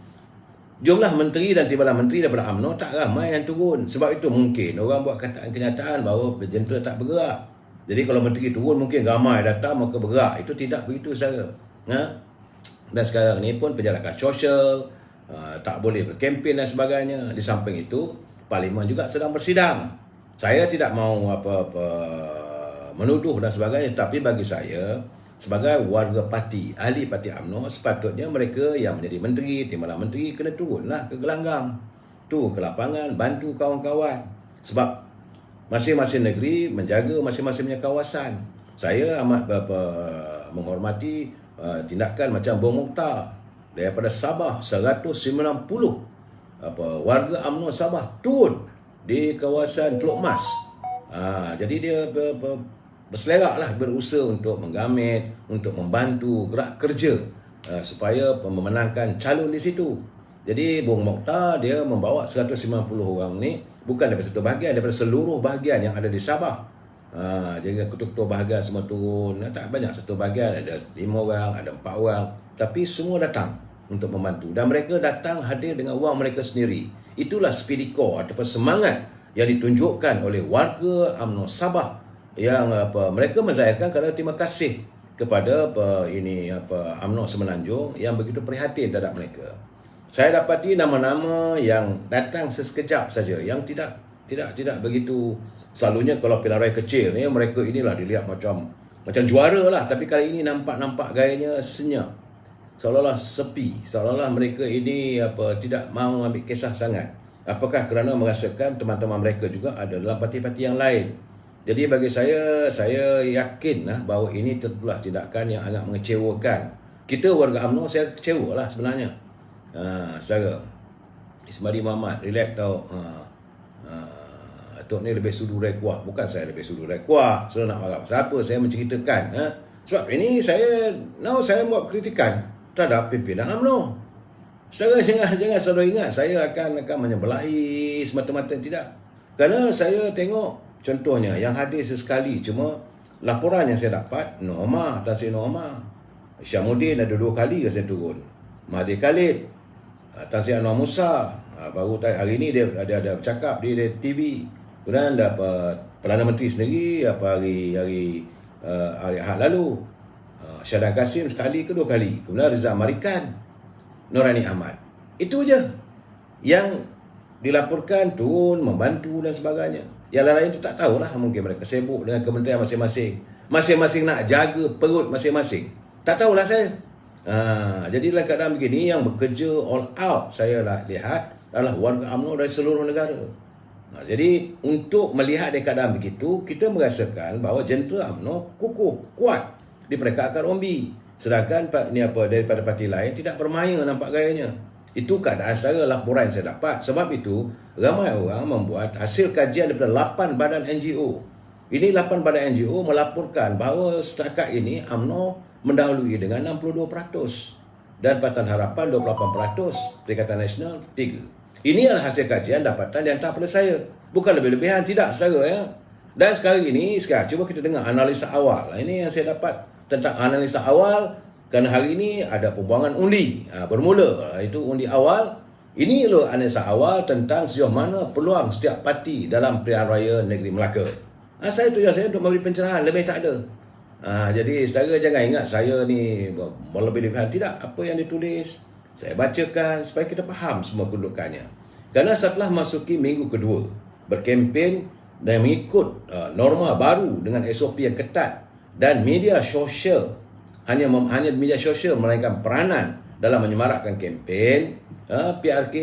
Speaker 1: jumlah menteri dan timbalan menteri daripada UMNO tak ramai yang turun. Sebab itu mungkin orang buat kataan kenyataan bahawa jentera tak bergerak. Jadi kalau menteri turun mungkin ramai datang maka bergerak. Itu tidak begitu sahaja. Dan sekarang ni pun penjarakan sosial, tak boleh berkempen dan sebagainya. Di samping itu Parlimen juga sedang bersidang. Saya tidak mau menuduh dan sebagainya, tapi bagi saya sebagai warga parti, ahli parti UMNO, sepatutnya mereka yang menjadi menteri, timbalan menteri kena turunlah ke gelanggang, tu ke lapangan, bantu kawan-kawan. Sebab masing-masing negeri menjaga masing-masing punya kawasan. Saya amat menghormati tindakan macam Bung Mokhtar daripada Sabah 190 warga UMNO Sabah turun di kawasan Teluk Mas. Jadi dia berselerak lah, berusaha untuk menggamit, untuk membantu gerak kerja supaya memenangkan calon di situ. Jadi Bung Mokhtar dia membawa 190 orang ni bukan daripada satu bahagian, daripada seluruh bahagian yang ada di Sabah. Jadi ketua-ketua bahagian semua turun. Tak banyak satu bahagian, ada 5 orang, ada 4 orang, tapi semua datang untuk membantu dan mereka datang hadir dengan wang mereka sendiri. Itulah spirit core ataupun semangat yang ditunjukkan oleh warga UMNO Sabah yang mereka menzahirkan kerana terima kasih kepada UMNO Semenanjung yang begitu prihatin terhadap mereka. Saya dapati nama-nama yang datang sesekejap saja, yang tidak begitu. Selalunya kalau pilihan raya kecil ni mereka inilah dilihat macam juara lah, tapi kali ini nampak gayanya senyap, seolah-olah sepi, seolah-olah mereka ini tidak mahu ambil kisah sangat. Apakah kerana merasakan teman-teman mereka juga ada dalam parti-parti yang lain. Jadi bagi saya yakin bahawa ini tentulah tindakan yang agak mengecewakan. Kita warga UMNO, saya kecewa lah sebenarnya. Secara Ismail Muhammad, relax tau. Tok ni lebih sudu rekuah. Bukan saya lebih sudu rekuah. Saya nak marah pasal apa, saya menceritakan. Sebab ini saya buat kritikan terhadap pimpinan UMNO. Saudara jangan selalu ingat saya akan menyebelahi semata-mata, tidak. Kerana saya tengok contohnya yang hadir sesekali, cuma laporan yang saya dapat Norma, Tan Sri Norma, Syamuddin ada 2 kali saya turun. Mahathir Khalid, Tan Sri Anwar Musa, baru hari ini dia ada bercakap di TV. Kemudian Perdana Menteri sendiri hari Ahad lalu, Syahdan Kasim sekali ke 2 kali. Kemudian Rizal Marikan, Norani Ahmad. Itu je yang dilaporkan turun, membantu dan sebagainya. Yang lain itu tak tahulah, mungkin mereka sibuk dengan kementerian masing-masing. Masing-masing nak jaga perut masing-masing. Tak tahulah saya. Jadi dalam keadaan begini, yang bekerja all out saya lihat adalah warga UMNO dari seluruh negara. Jadi untuk melihat dari keadaan begitu, kita merasakan bahawa jentera UMNO kukuh, kuat di peringkat akar umbi. Sedangkan daripada parti lain tidak bermain nampak gayanya. Itu keadaan secara laporan yang saya dapat. Sebab itu ramai orang membuat hasil kajian daripada 8 badan NGO. Ini 8 badan NGO melaporkan bahawa setakat ini UMNO mendahului dengan 62% dan Pakatan Harapan 28%, Perikatan Nasional 3%. Ini adalah hasil kajian dapatan yang tak pada saya. Bukan lebih-lebihan, tidak saudara ya. Dan sekarang cuba kita dengar analisa awal. Ini yang saya dapat tentang analisa awal. Kerana hari ini ada pembuangan undi bermula, itu undi awal. Ini loh analisa awal tentang sejauh mana peluang setiap parti dalam pilihan raya negeri Melaka. Saya tujuan saya untuk memberi pencerahan, lebih tak ada. Jadi saudara jangan ingat saya ni berlebih-lebihan. Tidak, apa yang ditulis saya bacakan supaya kita faham semua kedudukannya. Kerana setelah masuki minggu kedua berkempen dan mengikut norma baru dengan SOP yang ketat, dan media sosial hanya media sosial melainkan peranan dalam menyemarakkan kempen, PRK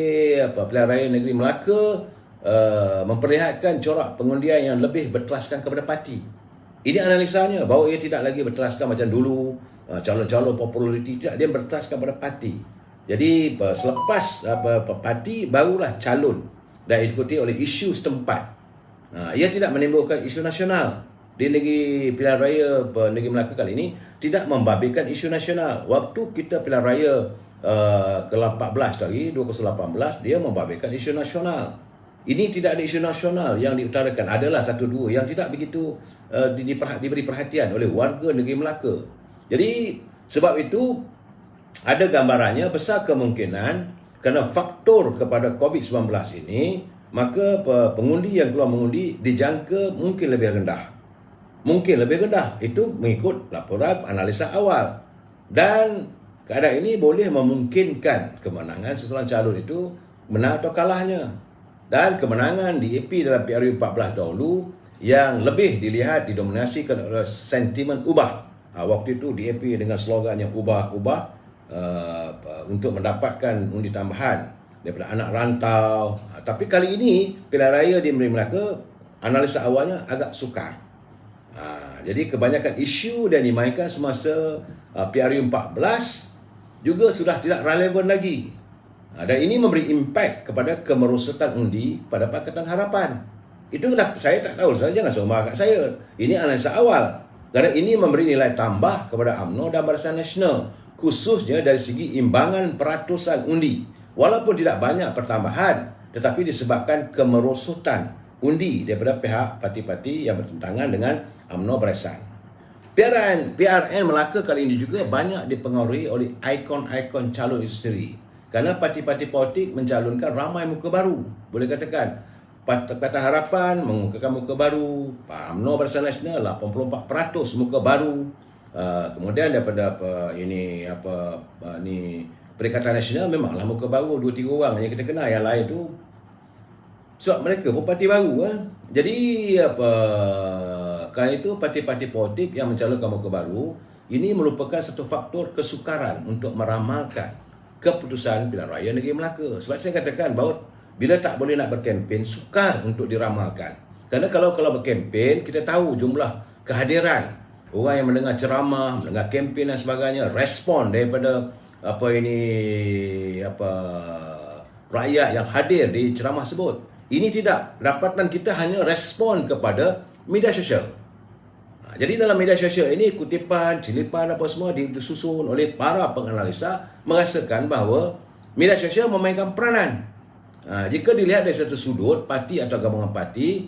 Speaker 1: Pilihan Raya Negeri Melaka memperlihatkan corak pengundian yang lebih berteraskan kepada parti. Ini analisanya, bahawa ia tidak lagi berteraskan macam dulu calon-calon populariti, tidak, dia berteraskan pada parti. Jadi selepas parti barulah calon dan diikuti oleh isu setempat. Ia tidak menimbulkan isu nasional. di negeri pilihan raya Negeri Melaka kali ini tidak membabitkan isu nasional. Waktu kita pilihan raya ke-14 tadi 2018 dia membabitkan isu nasional. Ini tidak ada isu nasional yang diutarakan. Adalah satu dua yang tidak begitu diberi perhatian oleh warga negeri Melaka. Jadi sebab itu ada gambarannya besar kemungkinan kerana faktor kepada COVID-19 ini, maka pengundi yang keluar mengundi dijangka mungkin lebih rendah. Mungkin lebih rendah. Itu mengikut laporan analisa awal. Dan keadaan ini boleh memungkinkan kemenangan seseorang calon itu menang atau kalahnya. Dan kemenangan DAP dalam PRU 14 dahulu yang lebih dilihat didominasikan oleh sentimen ubah. Waktu itu DAP dengan slogan yang ubah-ubah untuk mendapatkan undi tambahan daripada anak rantau. Tapi kali ini pilihan raya di Melaka analisa awalnya agak sukar. Jadi kebanyakan isu yang dimainkan semasa PRU 14 juga sudah tidak relevan lagi. Dan ini memberi impak kepada kemerosotan undi pada Pakatan Harapan. Itu saya tak tahu, saya jangan sombong kat saya. Ini analisa awal. Kerana ini memberi nilai tambah kepada UMNO dan Barisan Nasional, khususnya dari segi imbangan peratusan undi. Walaupun tidak banyak pertambahan, tetapi disebabkan kemerosotan undi daripada pihak parti-parti yang bertentangan dengan UMNO Barisan. PRN Melaka kali ini juga banyak dipengaruhi oleh ikon-ikon calon itu sendiri. Kerana parti-parti politik mencalonkan ramai muka baru. Boleh katakan, Pakatan Harapan mengumumkan muka baru, UMNO Barisan Nasional 84% muka baru. Kemudian daripada Perikatan Nasional memanglah muka baru 2-3 orang yang kita kenal, yang lain tu sebab mereka pun parti baru. Jadi kerana itu parti-parti politik yang mencalonkan muka baru ini merupakan satu faktor kesukaran untuk meramalkan keputusan pilihan raya negeri Melaka. Sebab saya katakan bahawa bila tak boleh nak berkempen, sukar untuk diramalkan. Kerana kalau berkempen, kita tahu jumlah kehadiran orang yang mendengar ceramah, mendengar kempen dan sebagainya, respon daripada rakyat yang hadir di ceramah tersebut. Ini tidak. Dapatan kita hanya respon kepada media sosial. Jadi dalam media sosial ini kutipan, cilipan apa semua disusun oleh para penganalisa merasakan bahawa media sosial memainkan peranan. Jika dilihat dari satu sudut, parti atau gabungan parti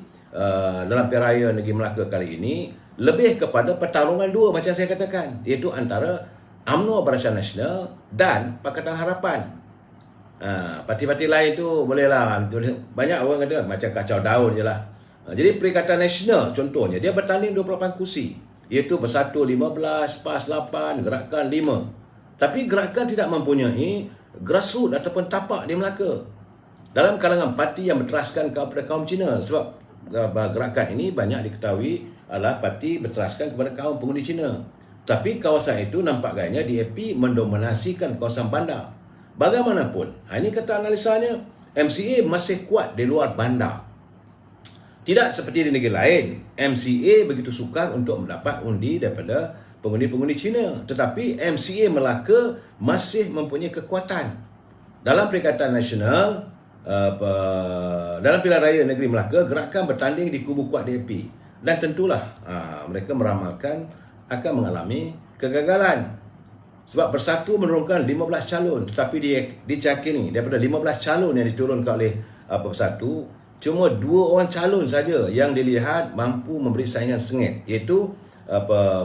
Speaker 1: dalam pilihan raya negeri Melaka kali ini lebih kepada pertarungan dua macam saya katakan, iaitu antara UMNO Barisan Nasional dan Pakatan Harapan. Parti-parti lain tu bolehlah, banyak orang kata macam kacau daun je lah. Jadi Perikatan Nasional contohnya, dia bertanding 28 kursi, iaitu Bersatu 15, PAS 8, Gerakan 5. Tapi Gerakan tidak mempunyai grassroots ataupun tapak di Melaka dalam kalangan parti yang berteraskan kepada kaum Cina. Sebab Gerakan ini banyak diketahui adalah parti berteraskan kepada kaum pengundi Cina. Tapi kawasan itu nampak gayanya DAP mendominasikan kawasan bandar. Bagaimanapun, ini kata analisanya, MCA masih kuat di luar bandar. Tidak seperti di negeri lain, MCA begitu sukar untuk mendapat undi daripada pengundi-pengundi Cina. Tetapi MCA Melaka masih mempunyai kekuatan. Dalam Perikatan Nasional, dalam pilihan raya negeri Melaka, Gerakan bertanding di kubu kuat DAP. Dan tentulah mereka meramalkan akan mengalami kegagalan. Sebab Bersatu menurunkan 15 calon. Tetapi dicakini daripada 15 calon yang diturunkan oleh Bersatu, cuma 2 orang calon saja yang dilihat mampu memberi saingan sengit, iaitu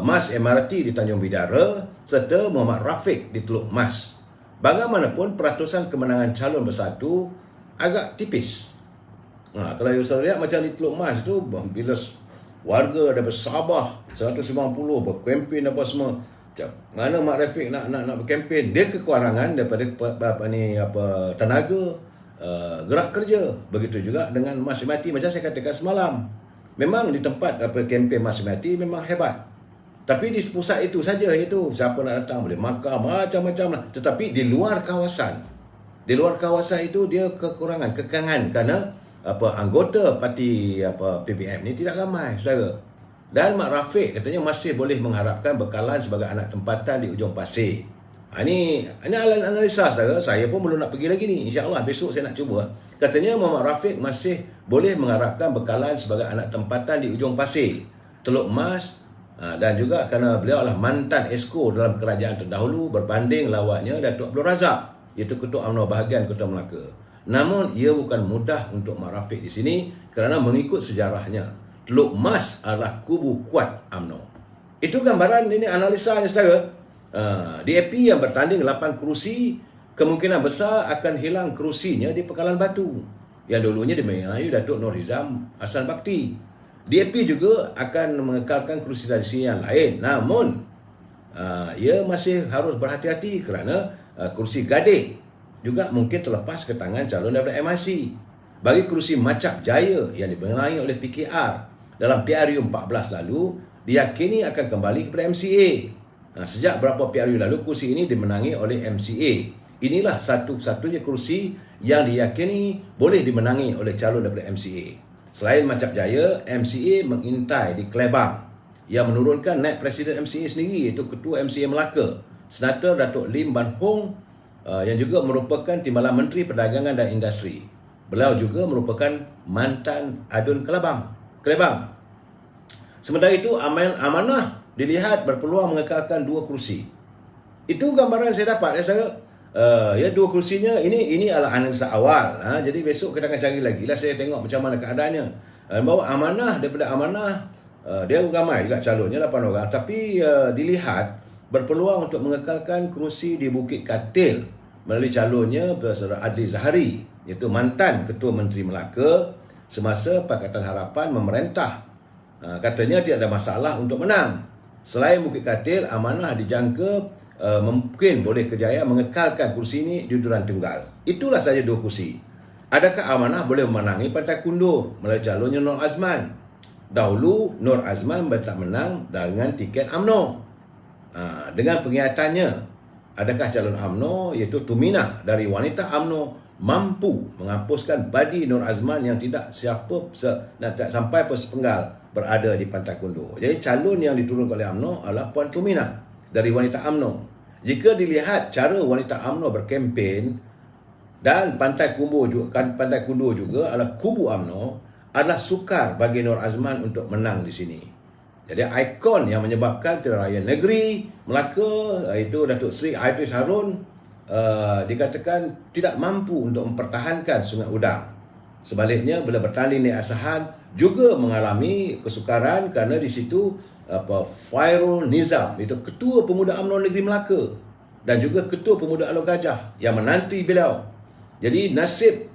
Speaker 1: Mas MRT di Tanjung Bidara serta Muhammad Rafiq di Teluk Mas. Bagaimanapun peratusan kemenangan calon Bersatu agak tipis. Kalau you lihat macam di Teluk Mas tu, bila warga daripada Sabah 190 berkempen apa semua, mana Mak Rafiq nak berkempen, dia kekurangan daripada tenaga gerak kerja. Begitu juga dengan Mas MRT macam saya katakan semalam. Memang di tempat kempen Mas MRT memang hebat. Tapi di pusat itu saja, itu siapa nak datang boleh makan macam-macam lah. Tetapi di luar kawasan itu dia kekurangan, kekangan kerana anggota parti PPM ni tidak ramai, saudara. Dan Mak Rafiq katanya masih boleh mengharapkan bekalan sebagai anak tempatan di Ujung Pasir. Ini analisa, saudara. Saya pun belum nak pergi lagi ni. InsyaAllah besok saya nak cuba. Katanya Muhammad Rafiq masih boleh mengharapkan bekalan sebagai anak tempatan di Ujung Pasir. Teluk Mas, dan juga kerana beliau adalah mantan Esko dalam kerajaan terdahulu berbanding lawaknya Datuk Abdul Razak, iaitu Ketua UMNO bahagian Kota Melaka. Namun ia bukan mudah untuk Mak Rafiq di sini kerana mengikut sejarahnya Teluk Mas adalah kubu kuat UMNO. Itu gambaran ini analisanya saudara. DAP yang bertanding 8 kerusi kemungkinan besar akan hilang kerusinya di Pekalan Batu yang dulunya dimenangi Datuk Nur Hizam Hassan Bakti. DAP juga akan mengekalkan kerusi tradisi yang lain. Namun ia masih harus berhati-hati kerana kerusi Gading juga mungkin terlepas ke tangan calon daripada MIC. Bagi kerusi Macap Jaya yang dimenangi oleh PKR dalam PRU 14 lalu, diyakini akan kembali kepada MCA. Sejak berapa PRU lalu, kursi ini dimenangi oleh MCA. Inilah satu-satunya kursi yang diyakini boleh dimenangi oleh calon daripada MCA. Selain Macap Jaya, MCA mengintai di Kelabang yang menurunkan naib Presiden MCA sendiri, iaitu Ketua MCA Melaka, Senator Datuk Lim Ban Hong, yang juga merupakan Timbalan Menteri Perdagangan dan Industri. Beliau juga merupakan mantan Adun Kelabang. Sementara itu, Amanah dilihat berpeluang mengekalkan 2 kerusi. Itu gambaran saya dapat. Ya, 2 kerusinya ini adalah analisa awal. Jadi besok kita akan cari lagi lah, saya tengok macam mana keadaannya. Bahawa Amanah, daripada Amanah, dia ramai juga calonnya 8 orang. Tapi dilihat berpeluang untuk mengekalkan kerusi di Bukit Katil melalui calonnya Saudara Adli Zahari, iaitu mantan Ketua Menteri Melaka semasa Pakatan Harapan memerintah. Katanya tidak ada masalah untuk menang. Selain Bukit Katil, Amanah dijangka mungkin boleh kejaya mengekalkan kursi ini di urutan tunggal. Itulah saja 2 kursi. Adakah Amanah boleh memenangi Pantai Kundur melalui calonnya Nur Azman? Dahulu Nur Azman tak menang dengan tiket UMNO. Dengan penglihatannya, adakah calon UMNO iaitu Tuminah dari wanita UMNO mampu menghapuskan badi Nur Azman yang tidak sampai pun sepenggal berada di Pantai Kundur. Jadi calon yang diturunkan oleh UMNO adalah Puan Tuminah dari wanita UMNO. Jika dilihat cara wanita UMNO berkempen dan Pantai Kundur juga adalah kubu UMNO, adalah sukar bagi Nur Azman untuk menang di sini. Jadi ikon yang menyebabkan Pilihan Raya Negeri Melaka, iaitu Datuk Seri Idris Harun, dikatakan tidak mampu untuk mempertahankan Sungai Udang. Sebaliknya, bila bertanding di Asahan juga mengalami kesukaran kerana di situ Fairul Nizam, itu Ketua Pemuda UMNO Negeri Melaka, dan juga Ketua Pemuda Alor Gajah yang menanti beliau. Jadi nasib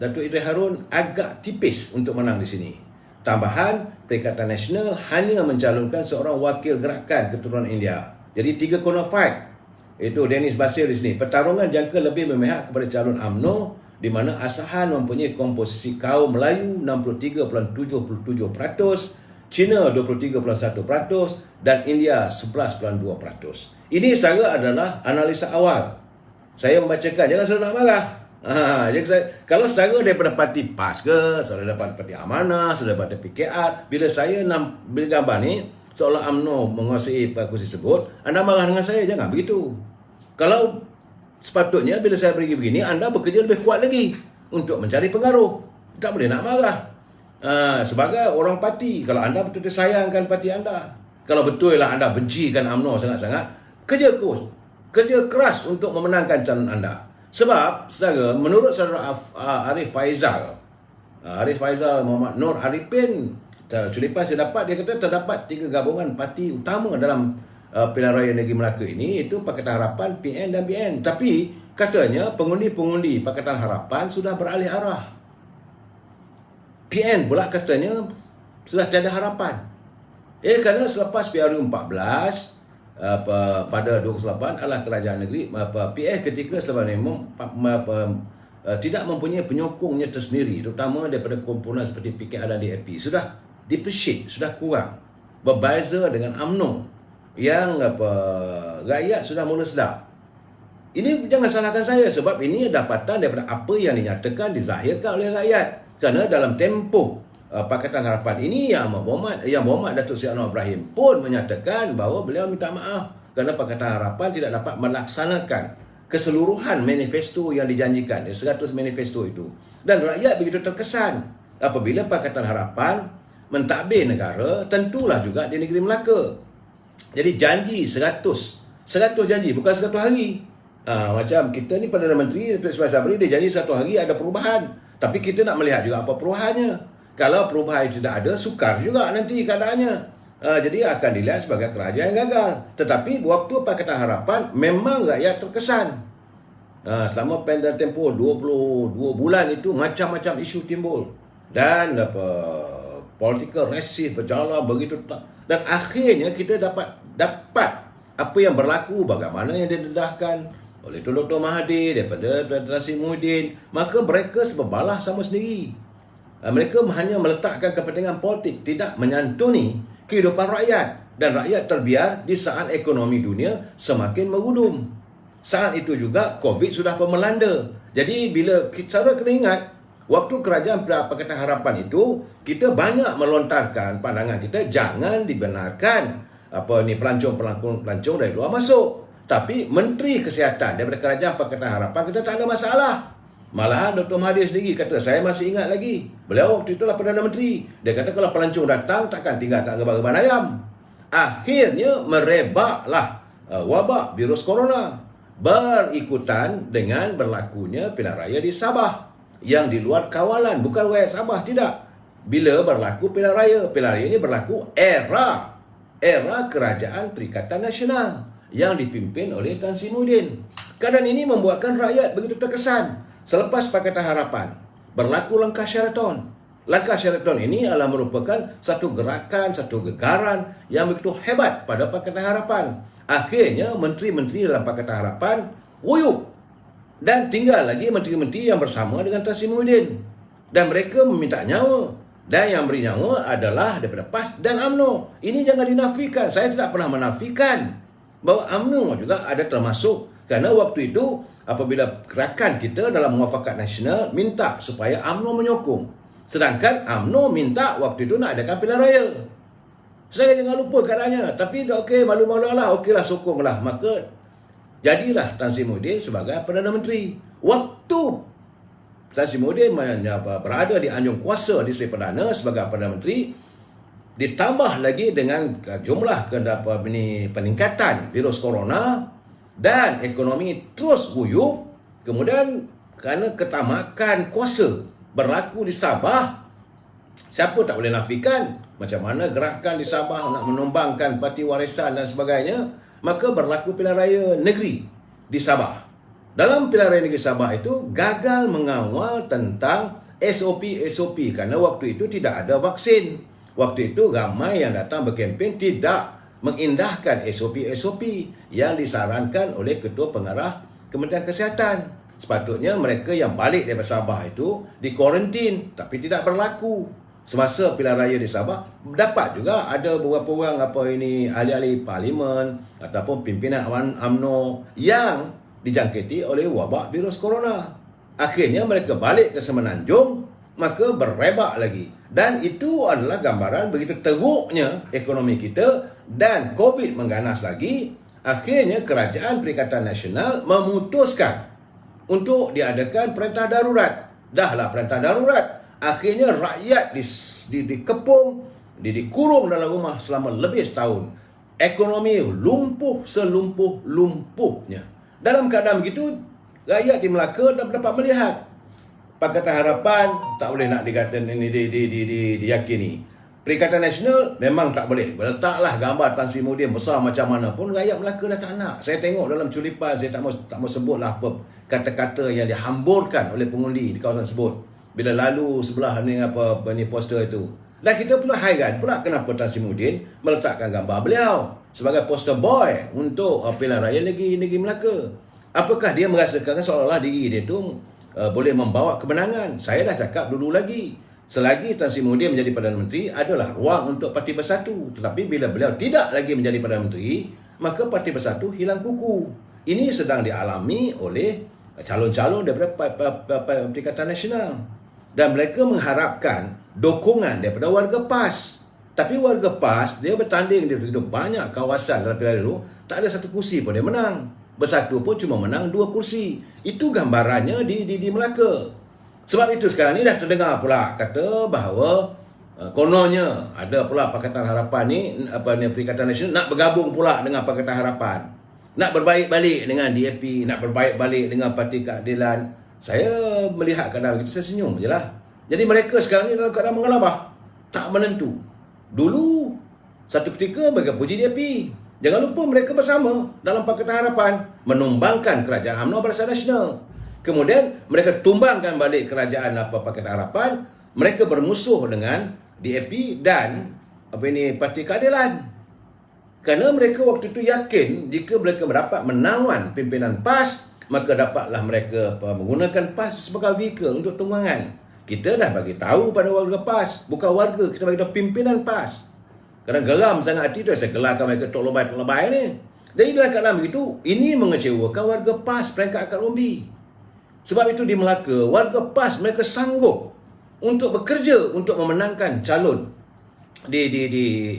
Speaker 1: Datuk Idris Harun agak tipis untuk menang di sini. Tambahan, Perikatan Nasional hanya mencalonkan seorang wakil gerakan keturunan India. Jadi 3 corner fight, itu Dennis Basir di sini. Pertarungan jangka lebih memihak kepada calon UMNO, di mana Asahan mempunyai komposisi kaum Melayu 63.77%, Cina 23.1% dan India 11.2%. Ini sahaja adalah analisa awal. Saya membacakan, jangan saudara nak marah. Kalau saudara daripada parti PAS ke, saudara daripada parti Amanah, saudara daripada PKR, bila saya bila gambar ni seolah UMNO menguasai kursi tersebut, anda marah dengan saya, jangan begitu. Kalau sepatutnya bila saya pergi begini, anda bekerja lebih kuat lagi untuk mencari pengaruh. Tak boleh nak marah. Sebagai orang parti, kalau anda betul-betul sayangkan parti anda, kalau betul lah anda bencikan UMNO sangat-sangat, kerja keras untuk memenangkan calon anda. Sebab, saudara, menurut saudara Arif Faizal Muhammad Nur Arifin, culipan saya dapat, dia kata terdapat 3 gabungan parti utama dalam Pilihan Raya Negeri Melaka ini, itu Pakatan Harapan, PN dan BN. Tapi katanya pengundi-pengundi Pakatan Harapan sudah beralih arah. PN pula katanya sudah tiada harapan. Kerana selepas PRU 14 pada 28 adalah kerajaan negeri, PN ketika selepas ini tidak mempunyai penyokongnya tersendiri, terutama daripada kumpulan seperti PKR dan DAP. Sudah depreciate, sudah kurang. Berbeza dengan UMNO yang rakyat sudah mula sedar. Ini jangan salahkan saya, sebab ini dapatan daripada apa yang dinyatakan, dizahirkan oleh rakyat. Kerana dalam tempoh Pakatan Harapan ini, Yang Berhormat Datuk Seri Anwar Ibrahim pun menyatakan bahawa beliau minta maaf kerana Pakatan Harapan tidak dapat melaksanakan keseluruhan manifesto yang dijanjikan, 100 manifesto itu. Dan rakyat begitu terkesan apabila Pakatan Harapan mentadbir negara, tentulah juga di negeri Melaka. Jadi janji 100 janji, bukan 100 hari. Macam kita ni Perdana Menteri Datuk Ismail Sabri, dia janji 100 hari ada perubahan. Tapi kita nak melihat juga apa perubahannya. Kalau perubahan itu tidak ada, sukar juga nanti keadaannya. Jadi akan dilihat sebagai kerajaan yang gagal. Tetapi waktu Pakatan Harapan memang rakyat terkesan. Selama pendek tempoh 22 bulan itu macam-macam isu timbul. Dan political resist berjalan begitu. Dan akhirnya kita dapat apa yang berlaku, bagaimana yang didedahkan oleh Tun Dr. Mahathir daripada Dr. Nasimuddin. Maka mereka sebebalah sama sendiri. Mereka hanya meletakkan kepentingan politik, tidak menyantuni kehidupan rakyat. Dan rakyat terbiar di saat ekonomi dunia semakin merudum. Saat itu juga COVID sudah melanda. Jadi bila kita kena ingat, waktu kerajaan Pakatan Harapan itu, kita banyak melontarkan pandangan kita jangan dibenarkan pelancong dari luar masuk. Tapi Menteri Kesihatan daripada kerajaan Pakatan Harapan kita tak ada masalah. Malahan Dr. Mahathir sendiri kata, saya masih ingat lagi, beliau waktu itulah Perdana Menteri. Dia kata kalau pelancong datang takkan tinggal kat gebar-gebar ayam. Akhirnya merebaklah wabak virus corona berikutan dengan berlakunya pilihan raya di Sabah yang di luar kawalan, bukan rakyat Sabah, tidak. Bila berlaku pilihan raya ini berlaku era kerajaan Perikatan Nasional yang dipimpin oleh Tan Sri Muhyiddin. Keadaan ini membuatkan rakyat begitu terkesan. Selepas Pakatan Harapan berlaku langkah Sheraton. Langkah Sheraton ini adalah merupakan satu gerakan, satu gegaran yang begitu hebat pada Pakatan Harapan. Akhirnya menteri-menteri dalam Pakatan Harapan wuyuk. Dan tinggal lagi menteri-menteri yang bersama dengan Tan Sri Muhyiddin. Dan mereka meminta nyawa. Dan yang beri nyawa adalah daripada PAS dan UMNO. Ini jangan dinafikan. Saya tidak pernah menafikan bahawa UMNO juga ada termasuk. Kerana waktu itu apabila gerakan kita dalam Muafakat Nasional minta supaya UMNO menyokong. Sedangkan UMNO minta waktu itu nak adakan pilihan raya. Saya jangan lupa keadaannya. Tapi okey, malu-malu lah. Okeylah, sokonglah. Maka jadilah Tan Sri Muhyiddin sebagai Perdana Menteri. Waktu Tan Sri Muhyiddin berada di anjung kuasa di Sri Perdana sebagai Perdana Menteri, ditambah lagi dengan jumlah peningkatan virus corona dan ekonomi terus guyup. Kemudian kerana ketamakan kuasa berlaku di Sabah, siapa tak boleh nafikan macam mana gerakan di Sabah nak menumbangkan parti warisan dan sebagainya. Maka berlaku pilihan raya negeri di Sabah. Dalam pilihan raya negeri Sabah itu gagal mengawal tentang SOP kerana waktu itu tidak ada vaksin. Waktu itu ramai yang datang berkempen tidak mengindahkan SOP yang disarankan oleh Ketua Pengarah Kementerian Kesihatan. Sepatutnya mereka yang balik daripada Sabah itu dikuarantin, tapi tidak berlaku. Semasa pilihan raya di Sabah, dapat juga ada beberapa orang ahli-ahli parlimen ataupun pimpinan UMNO yang dijangkiti oleh wabak virus corona. Akhirnya mereka balik ke Semenanjung, maka berebak lagi. Dan itu adalah gambaran begitu teruknya ekonomi kita dan COVID mengganas lagi. Akhirnya Kerajaan Perikatan Nasional memutuskan untuk diadakan perintah darurat. Dahlah perintah darurat. Akhirnya rakyat dikepung, dikurung dalam rumah selama lebih setahun. Ekonomi lumpuh selumpuh-lumpuhnya. Dalam keadaan begitu, rakyat di Melaka dapat melihat Pakatan Harapan tak boleh nak diyakini. Perikatan Nasional memang tak boleh. Letaklah gambar Tan Sri Muhyiddin besar macam mana pun, rakyat Melaka dah tak nak. Saya tengok dalam culipan, saya tak mau sebutlah apa kata-kata yang dihamburkan oleh pengundi di kawasan tersebut bila lalu sebelah ni poster itu. Dan kita pula hairan pula kenapa Tan Sri Muhyiddin meletakkan gambar beliau sebagai poster boy untuk pilihan raya negeri Melaka. Apakah dia merasakan seolah-olah diri dia tu boleh membawa kemenangan? Saya dah cakap dulu lagi, selagi Tan Sri Muhyiddin menjadi Perdana Menteri adalah ruang untuk Parti Bersatu. Tetapi bila beliau tidak lagi menjadi Perdana Menteri, maka Parti Bersatu hilang kuku. Ini sedang dialami oleh calon-calon daripada Perikatan Nasional. Dan mereka mengharapkan dukungan daripada warga PAS. Tapi warga PAS, dia bertanding di begitu banyak kawasan dalam pilihan itu, tak ada satu kursi pun dia menang. Bersatu pun cuma menang 2 kursi. Itu gambarannya di Melaka. Sebab itu sekarang ni dah terdengar pula kata bahawa kononnya ada pula Pakatan Harapan ni, Perikatan Nasional nak bergabung pula dengan Pakatan Harapan. Nak berbaik balik dengan DAP, nak berbaik balik dengan Parti Keadilan. Saya melihat keadaan begitu, saya senyum je lah. Jadi mereka sekarang ni dalam keadaan mengelabah, tak menentu. Dulu, satu ketika mereka puji DAP. Jangan lupa mereka bersama dalam Pakatan Harapan menumbangkan kerajaan UMNO Barisan Nasional. Kemudian mereka tumbangkan balik kerajaan Pakatan Harapan. Mereka bermusuh dengan DAP dan Parti Keadilan. Kerana mereka waktu itu yakin jika mereka dapat menawan pimpinan PAS, maka dapatlah mereka menggunakan PAS sebagai vehicle untuk tunggangan. Kita dah bagi tahu pada warga PAS, bukan warga, kita bagi tahu pimpinan PAS. Kerana geram sangat hati tu, saya gelarkan mereka tok lebay ni. Jadi dalam keadaan begitu, ini mengecewakan warga PAS peringkat akar umbi. Sebab itu di Melaka, warga PAS mereka sanggup untuk bekerja untuk memenangkan calon di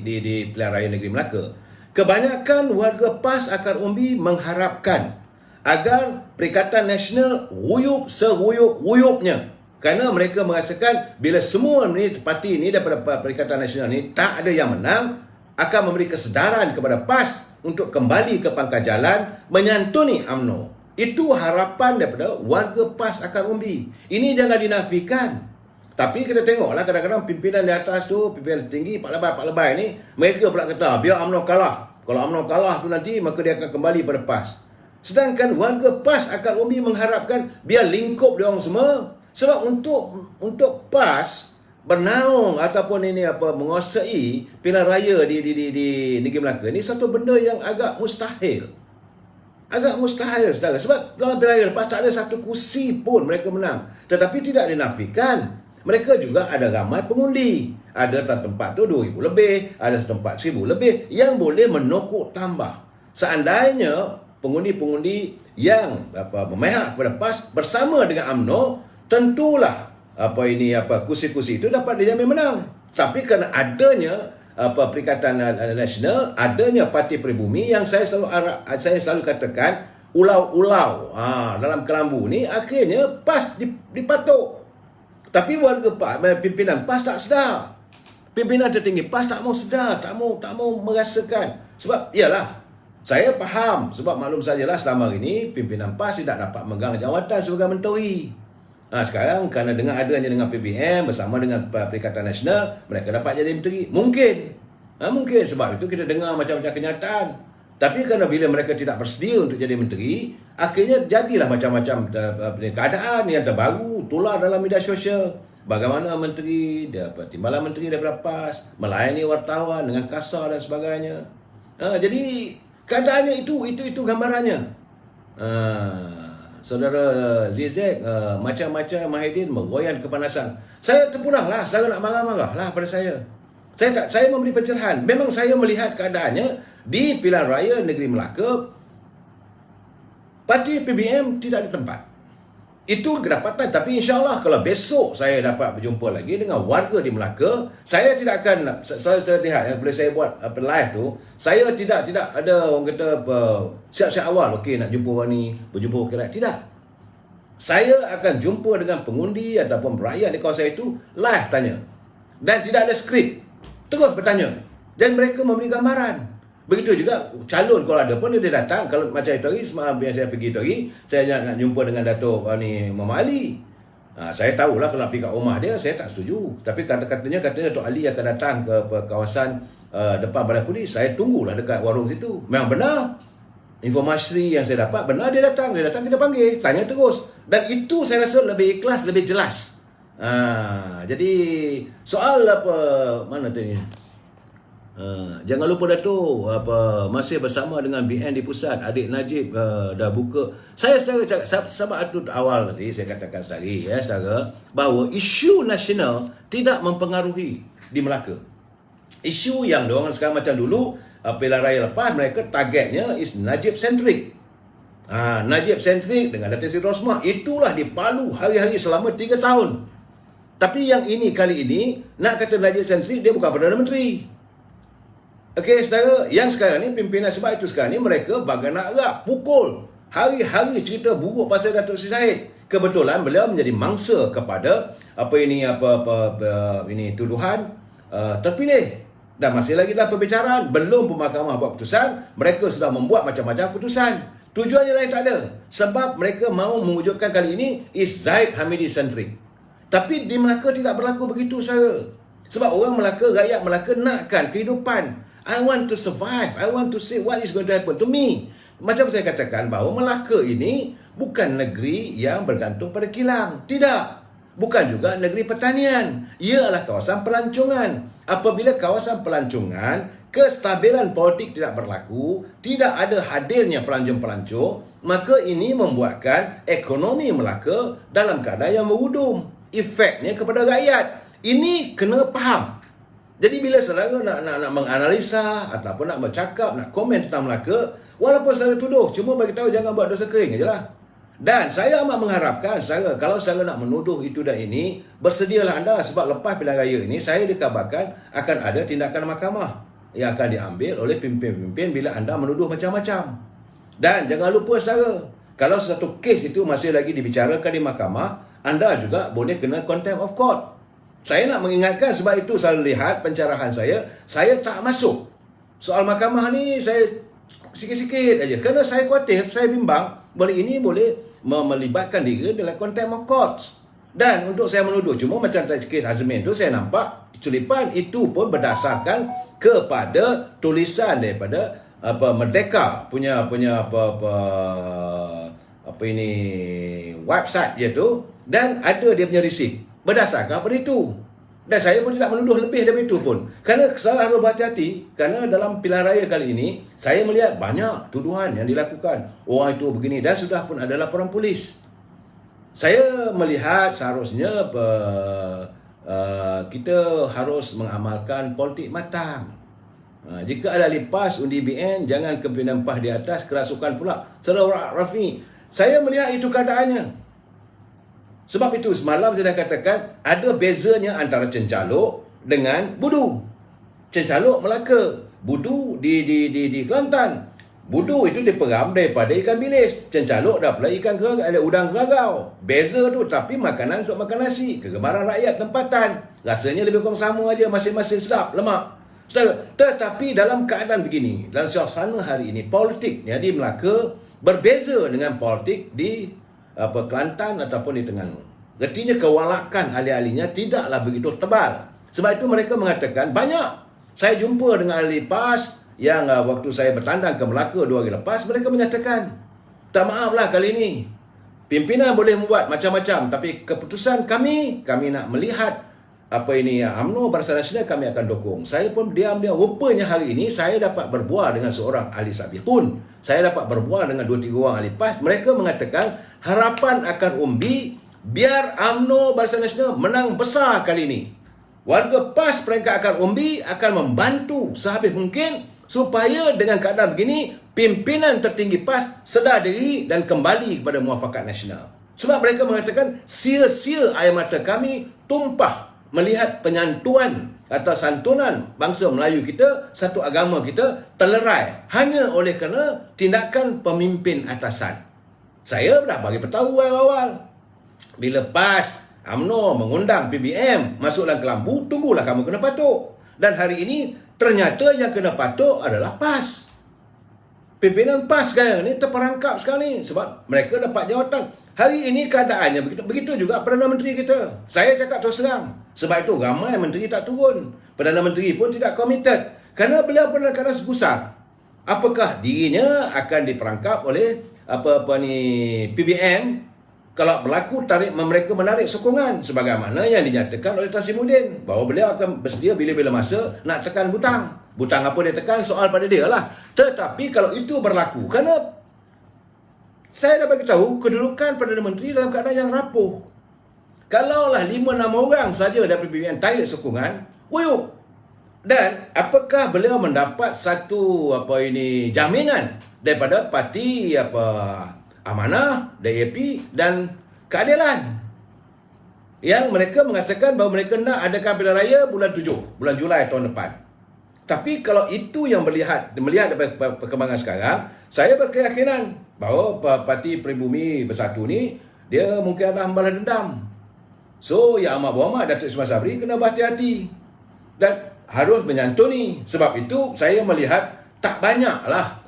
Speaker 1: pilihan raya negeri Melaka. Kebanyakan warga PAS akar umbi mengharapkan agar Perikatan Nasional ruyup seruyup-ruyupnya. Kerana mereka merasakan bila semua parti ni daripada Perikatan Nasional ni tak ada yang menang, akan memberi kesedaran kepada PAS untuk kembali ke pangkal jalan menyantuni UMNO. Itu harapan daripada warga PAS akar umbi. Ini jangan dinafikan. Tapi kita tengoklah kadang-kadang pimpinan di atas tu, pimpinan tinggi, Pak Lebay ni, mereka pula kata biar UMNO kalah. Kalau UMNO kalah tu nanti, maka dia akan kembali pada PAS. Sedangkan warga PAS akar umbi mengharapkan biar lingkup dia orang semua. Sebab untuk PAS bernaung ataupun menguasai pilihan raya di negeri Melaka ni satu benda yang agak mustahil. Agak mustahil, saudara. Sebab dalam pilihan raya lepas tak ada satu kursi pun mereka menang. Tetapi tidak dinafikan, mereka juga ada ramai pengundi. Ada tempat tu 2,000 lebih, ada tempat 1,000 lebih yang boleh menokok tambah. Seandainya pengundi-pengundi yang memihak kepada PAS bersama dengan UMNO, tentulah kursi-kursi itu dapat dijamin menang. Tapi kerana adanya Perikatan Nasional, adanya Parti Peribumi yang saya selalu katakan ulau-ulau dalam kelambu ni, akhirnya PAS dipatuk. Tapi warga PAS, pimpinan PAS tak sedar. Pimpinan tertinggi PAS tak mau sedar, tak mau merasakan. Sebab iyalah, saya faham, sebab maklum sajalah selama ini pimpinan PAS tidak dapat megang jawatan sebagai menteri. Sekarang kerana dengan PBM bersama dengan Perikatan Nasional, mereka dapat jadi menteri. Mungkin sebab itu kita dengar macam-macam kenyataan. Tapi kerana bila mereka tidak bersedia untuk jadi menteri, akhirnya jadilah macam-macam keadaan yang terbaru tular dalam media sosial. Bagaimana menteri, timbalan menteri daripada PAS melayani wartawan dengan kasar dan sebagainya. Jadi keadaannya itu gambarannya. Saudara Zizek, macam-macam Mahidin meroyan kepanasan. Saya terpuranglah, saudara nak marah-marah lah pada saya. Saya memberi pencerahan. Memang saya melihat keadaannya di pilihan raya negeri Melaka, parti PBM tidak ada tempat. Itu kedapatan. Tapi insyaAllah kalau besok saya dapat berjumpa lagi dengan warga di Melaka, saya tidak akan, saya lihat bila saya buat live tu, saya tidak ada orang kata siap-siap awal, okey nak jumpa orang ni, berjumpa rakyat. Tidak. Saya akan jumpa dengan pengundi ataupun rakyat di kawasan itu, live tanya. Dan tidak ada skrip. Terus bertanya. Dan mereka memberi gambaran. Begitu juga calon kalau ada pun dia datang. Kalau macam itu hari, semalam yang saya pergi itu hari, saya nak jumpa dengan Datuk Muhammad Ali. Saya tahulah kalau pergi kat rumah dia, saya tak setuju. Tapi katanya Datuk Ali akan datang ke kawasan depan Balai Polis. Saya tunggulah dekat warung situ. Memang benar. Informasi yang saya dapat benar, dia datang kita panggil, tanya terus. Dan itu saya rasa lebih ikhlas, lebih jelas. Jadi soal mana tu ni? Jangan lupa Datuk, masih bersama dengan BN di pusat. Adik Najib dah buka. Saya sedara cakap sebab itu awal tadi saya katakan saudara, bahawa isu nasional tidak mempengaruhi di Melaka. Isu yang diorang sekarang macam dulu, pilihan raya lepas mereka targetnya is Najib centric. Najib centric dengan Datin Seri Rosmah, itulah dipalu hari-hari selama 3 tahun. Tapi yang kali ini nak kata Najib centric, dia bukan Perdana Menteri. Okey, saudara, yang sekarang ni pimpinan, sebab itu sekarang ni mereka bagai nak rap, pukul. Hari-hari cerita buruk pasal Datuk Seri Zahid. Kebetulan beliau menjadi mangsa kepada tuduhan terpilih. Dan masih lagi dalam pembicaraan, belum pun mahkamah buat keputusan, mereka sudah membuat macam-macam keputusan. Tujuannya lain tak ada. Sebab mereka mahu mewujudkan kali ini is Zahid Hamidi centric. Tapi di Melaka tidak berlaku begitu, saya. Sebab orang Melaka, rakyat Melaka nakkan kehidupan. I want to survive. I want to see what is going to happen to me. Macam saya katakan bahawa Melaka ini bukan negeri yang bergantung pada kilang. Tidak. Bukan juga negeri pertanian. Ia adalah kawasan pelancongan. Apabila kawasan pelancongan, kestabilan politik tidak berlaku, tidak ada hadirnya pelancong-pelancong, maka ini membuatkan ekonomi Melaka dalam keadaan yang merudum. Efeknya kepada rakyat. Ini kena faham. Jadi bila saudara nak menganalisa ataupun nak bercakap, nak komen tentang Melaka, walaupun saudara tuduh, cuma bagi tahu jangan buat dosa kering ajalah. Dan saya amat mengharapkan saudara, kalau saudara nak menuduh itu dan ini, bersedialah anda sebab lepas pilihan raya ini saya dikabarkan akan ada tindakan mahkamah yang akan diambil oleh pimpin-pimpin bila anda menuduh macam-macam. Dan jangan lupa saudara, kalau satu kes itu masih lagi dibicarakan di mahkamah, anda juga boleh kena contempt of court. Saya nak mengingatkan sebab itu saya lihat pencerahan saya tak masuk. Soal mahkamah ni saya sikit-sikit aja. Kerana saya khawatir, saya bimbang, boleh melibatkan diri dalam contempt of court. Dan untuk saya menuduh, cuma macam kes Azmin tu saya nampak culipan itu pun berdasarkan kepada tulisan daripada Merdeka punya website dia tu, dan ada dia punya receipt berdasarkan pada itu. Dan saya pun tidak menuduh lebih daripada itu pun. Kerana saya harus berhati-hati, kerana dalam pilihan raya kali ini saya melihat banyak tuduhan yang dilakukan. Orang itu begini, dan sudah pun ada laporan polis. Saya melihat seharusnya kita harus mengamalkan politik matang. Jika ada lipas undi BN, jangan kepimpinan PAS di atas, kerasukan pula. Saudara Rafi, saya melihat itu keadaannya. Sebab itu semalam saya dah katakan ada bezanya antara Cencaluk dengan Budu. Cencaluk Melaka, Budu di Kelantan. Budu itu diperam daripada ikan bilis. Cencaluk dah pula ikan geragau, ada udang geragau. Beza tu, tapi makanan untuk makan nasi. Kegemaran rakyat tempatan. Rasanya lebih kurang sama aja, masing-masing sedap, lemak. Tetapi dalam keadaan begini, dalam suasana hari ini, politiknya di Melaka berbeza dengan politik di Kelantan ataupun di Terengganu. Artinya kewalakan ahli-ahlinya tidaklah begitu tebal. Sebab itu mereka mengatakan banyak. Saya jumpa dengan ahli PAS yang waktu saya bertandang ke Melaka 2 hari lepas, mereka menyatakan, tak maaflah kali ini, pimpinan boleh membuat macam-macam, tapi keputusan kami nak melihat UMNO Barisan Nasional kami akan dukung. Saya pun diam-diam. Rupanya hari ini saya dapat berbual dengan seorang ahli sabiqun. Saya dapat berbual dengan 2-3 orang ahli PAS. Mereka mengatakan harapan akan umbi biar UMNO Barisan Nasional menang besar kali ini. Warga PAS peringkat akar umbi akan membantu sehabis mungkin supaya dengan keadaan begini pimpinan tertinggi PAS sedar diri dan kembali kepada muafakat nasional. Sebab mereka mengatakan sia-sia air mata kami tumpah melihat penyantuan atau santunan bangsa Melayu kita, satu agama kita terlerai hanya oleh kerana tindakan pemimpin atasan. Saya dah bagi beritahu awal-awal. Bila PAS, UMNO mengundang PBM masuk dalam kelambu, tunggulah kamu kena patuk. Dan hari ini ternyata yang kena patuk adalah PAS. Pimpinan PAS sekarang ni terperangkap sekarang ni sebab mereka dapat jawatan. Hari ini keadaannya begitu juga Perdana Menteri kita. Saya cakap terus terang. Sebab itu ramai menteri tak turun. Perdana Menteri pun tidak komited. Kerana beliau pernah keadaan gusar. Apakah dirinya akan diperangkap oleh PBM kalau berlaku mereka menarik sokongan sebagaimana yang dinyatakan oleh Tan Sri Muhyiddin bahawa beliau akan bersedia bila-bila masa nak tekan butang. Butang apa dia tekan soal pada dia lah. Tetapi kalau itu berlaku, kerana saya dah bagi tahu kedudukan Perdana Menteri dalam keadaan yang rapuh. Kalaulah 5-6 orang saja dari PBN tarik sokongan, wuyuk. Dan apakah beliau mendapat satu jaminan daripada parti Amanah, DAP dan Keadilan, yang mereka mengatakan bahawa mereka nak adakan pilihan raya bulan 7, bulan Julai tahun depan. Tapi kalau itu yang melihat daripada perkembangan sekarang, saya berkeyakinan bahawa Parti Pribumi Bersatu ni dia mungkin ada hambalan dendam. So, Yang Amat Berhormat Datuk Ismail Sabri kena berhati-hati. dan harus menyantuni. Sebab itu saya melihat tak banyaklah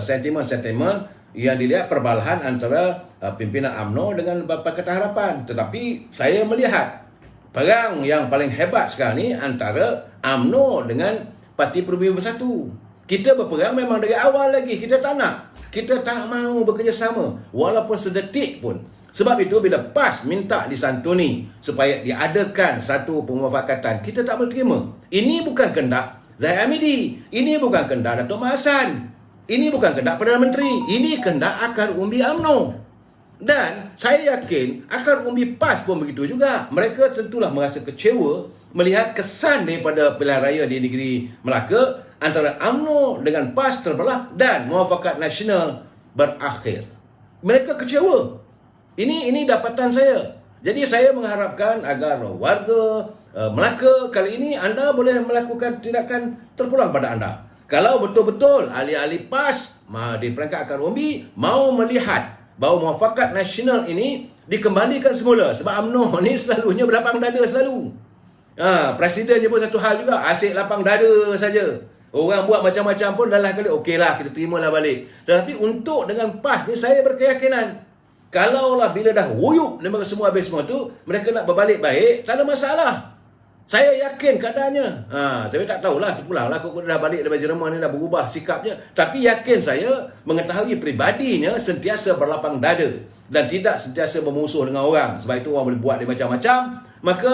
Speaker 1: sentimen-sentimen yang dilihat perbalahan antara pimpinan UMNO dengan Pakatan Harapan. Tetapi saya melihat perang yang paling hebat sekarang ni antara UMNO dengan Parti Perubatan Bersatu. Kita berperang memang dari awal lagi. Kita tak nak. Kita tak mahu bekerjasama walaupun sedetik pun. Sebab itu bila PAS minta disantuni supaya diadakan satu pemufakatan, kita tak boleh terima. Ini bukan kehendak Zahid Hamidi. Ini bukan kehendak Datuk Mahasan. Ini bukan kehendak Perdana Menteri. Ini kehendak akar umbi UMNO. Dan saya yakin akar umbi PAS pun begitu juga. Mereka tentulah merasa kecewa melihat kesan daripada pilihan raya di negeri Melaka antara UMNO dengan PAS terbelah dan Muafakat Nasional berakhir. Mereka kecewa. Ini dapatan saya. Jadi saya mengharapkan agar warga Melaka kali ini anda boleh melakukan tindakan terpulang pada anda. Kalau betul-betul ahli-ahli PAS di perangkat akar umbi mau melihat bahawa Muafakat Nasional ini dikembalikan semula. Sebab UMNO ni selalunya berlapang dada selalu. Presiden je pun satu hal juga, asyik lapang dada saja. Orang buat macam-macam pun dah lah kali okeylah, kita terimalah balik. Tetapi untuk dengan PAS ni saya berkeyakinan kalaulah bila dah wuyuk daripada semua habis semua tu, mereka nak berbalik baik, tak ada masalah. Saya yakin keadaannya. Saya tak tahulah, pulanglah kok dah balik daripada Jerman ni dah berubah sikapnya. Tapi yakin saya mengetahui pribadinya sentiasa berlapang dada dan tidak sentiasa bermusuh dengan orang. Sebab itu orang boleh buat dia macam-macam. Maka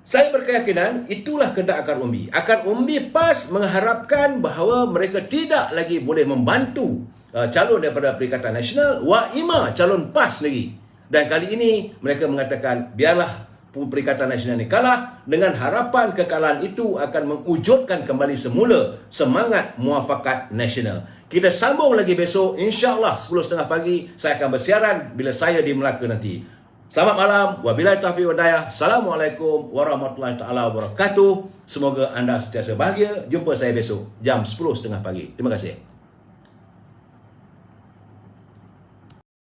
Speaker 1: saya berkeyakinan itulah kehendak akar umbi. Akar umbi PAS mengharapkan bahawa mereka tidak lagi boleh membantu calon daripada Perikatan Nasional, wa-ima calon PAS lagi. Dan kali ini mereka mengatakan biarlah Perikatan Nasional ini kalah, dengan harapan kekalahan itu akan mewujudkan kembali semula semangat Muafakat Nasional. Kita sambung lagi besok, insya-Allah 10.30 pagi saya akan bersiaran bila saya di Melaka nanti. Selamat malam, wabillahi taufiq wal hidayah. Assalamualaikum warahmatullahi taala wabarakatuh. Semoga anda sentiasa bahagia. Jumpa saya besok jam 10.30 pagi. Terima kasih.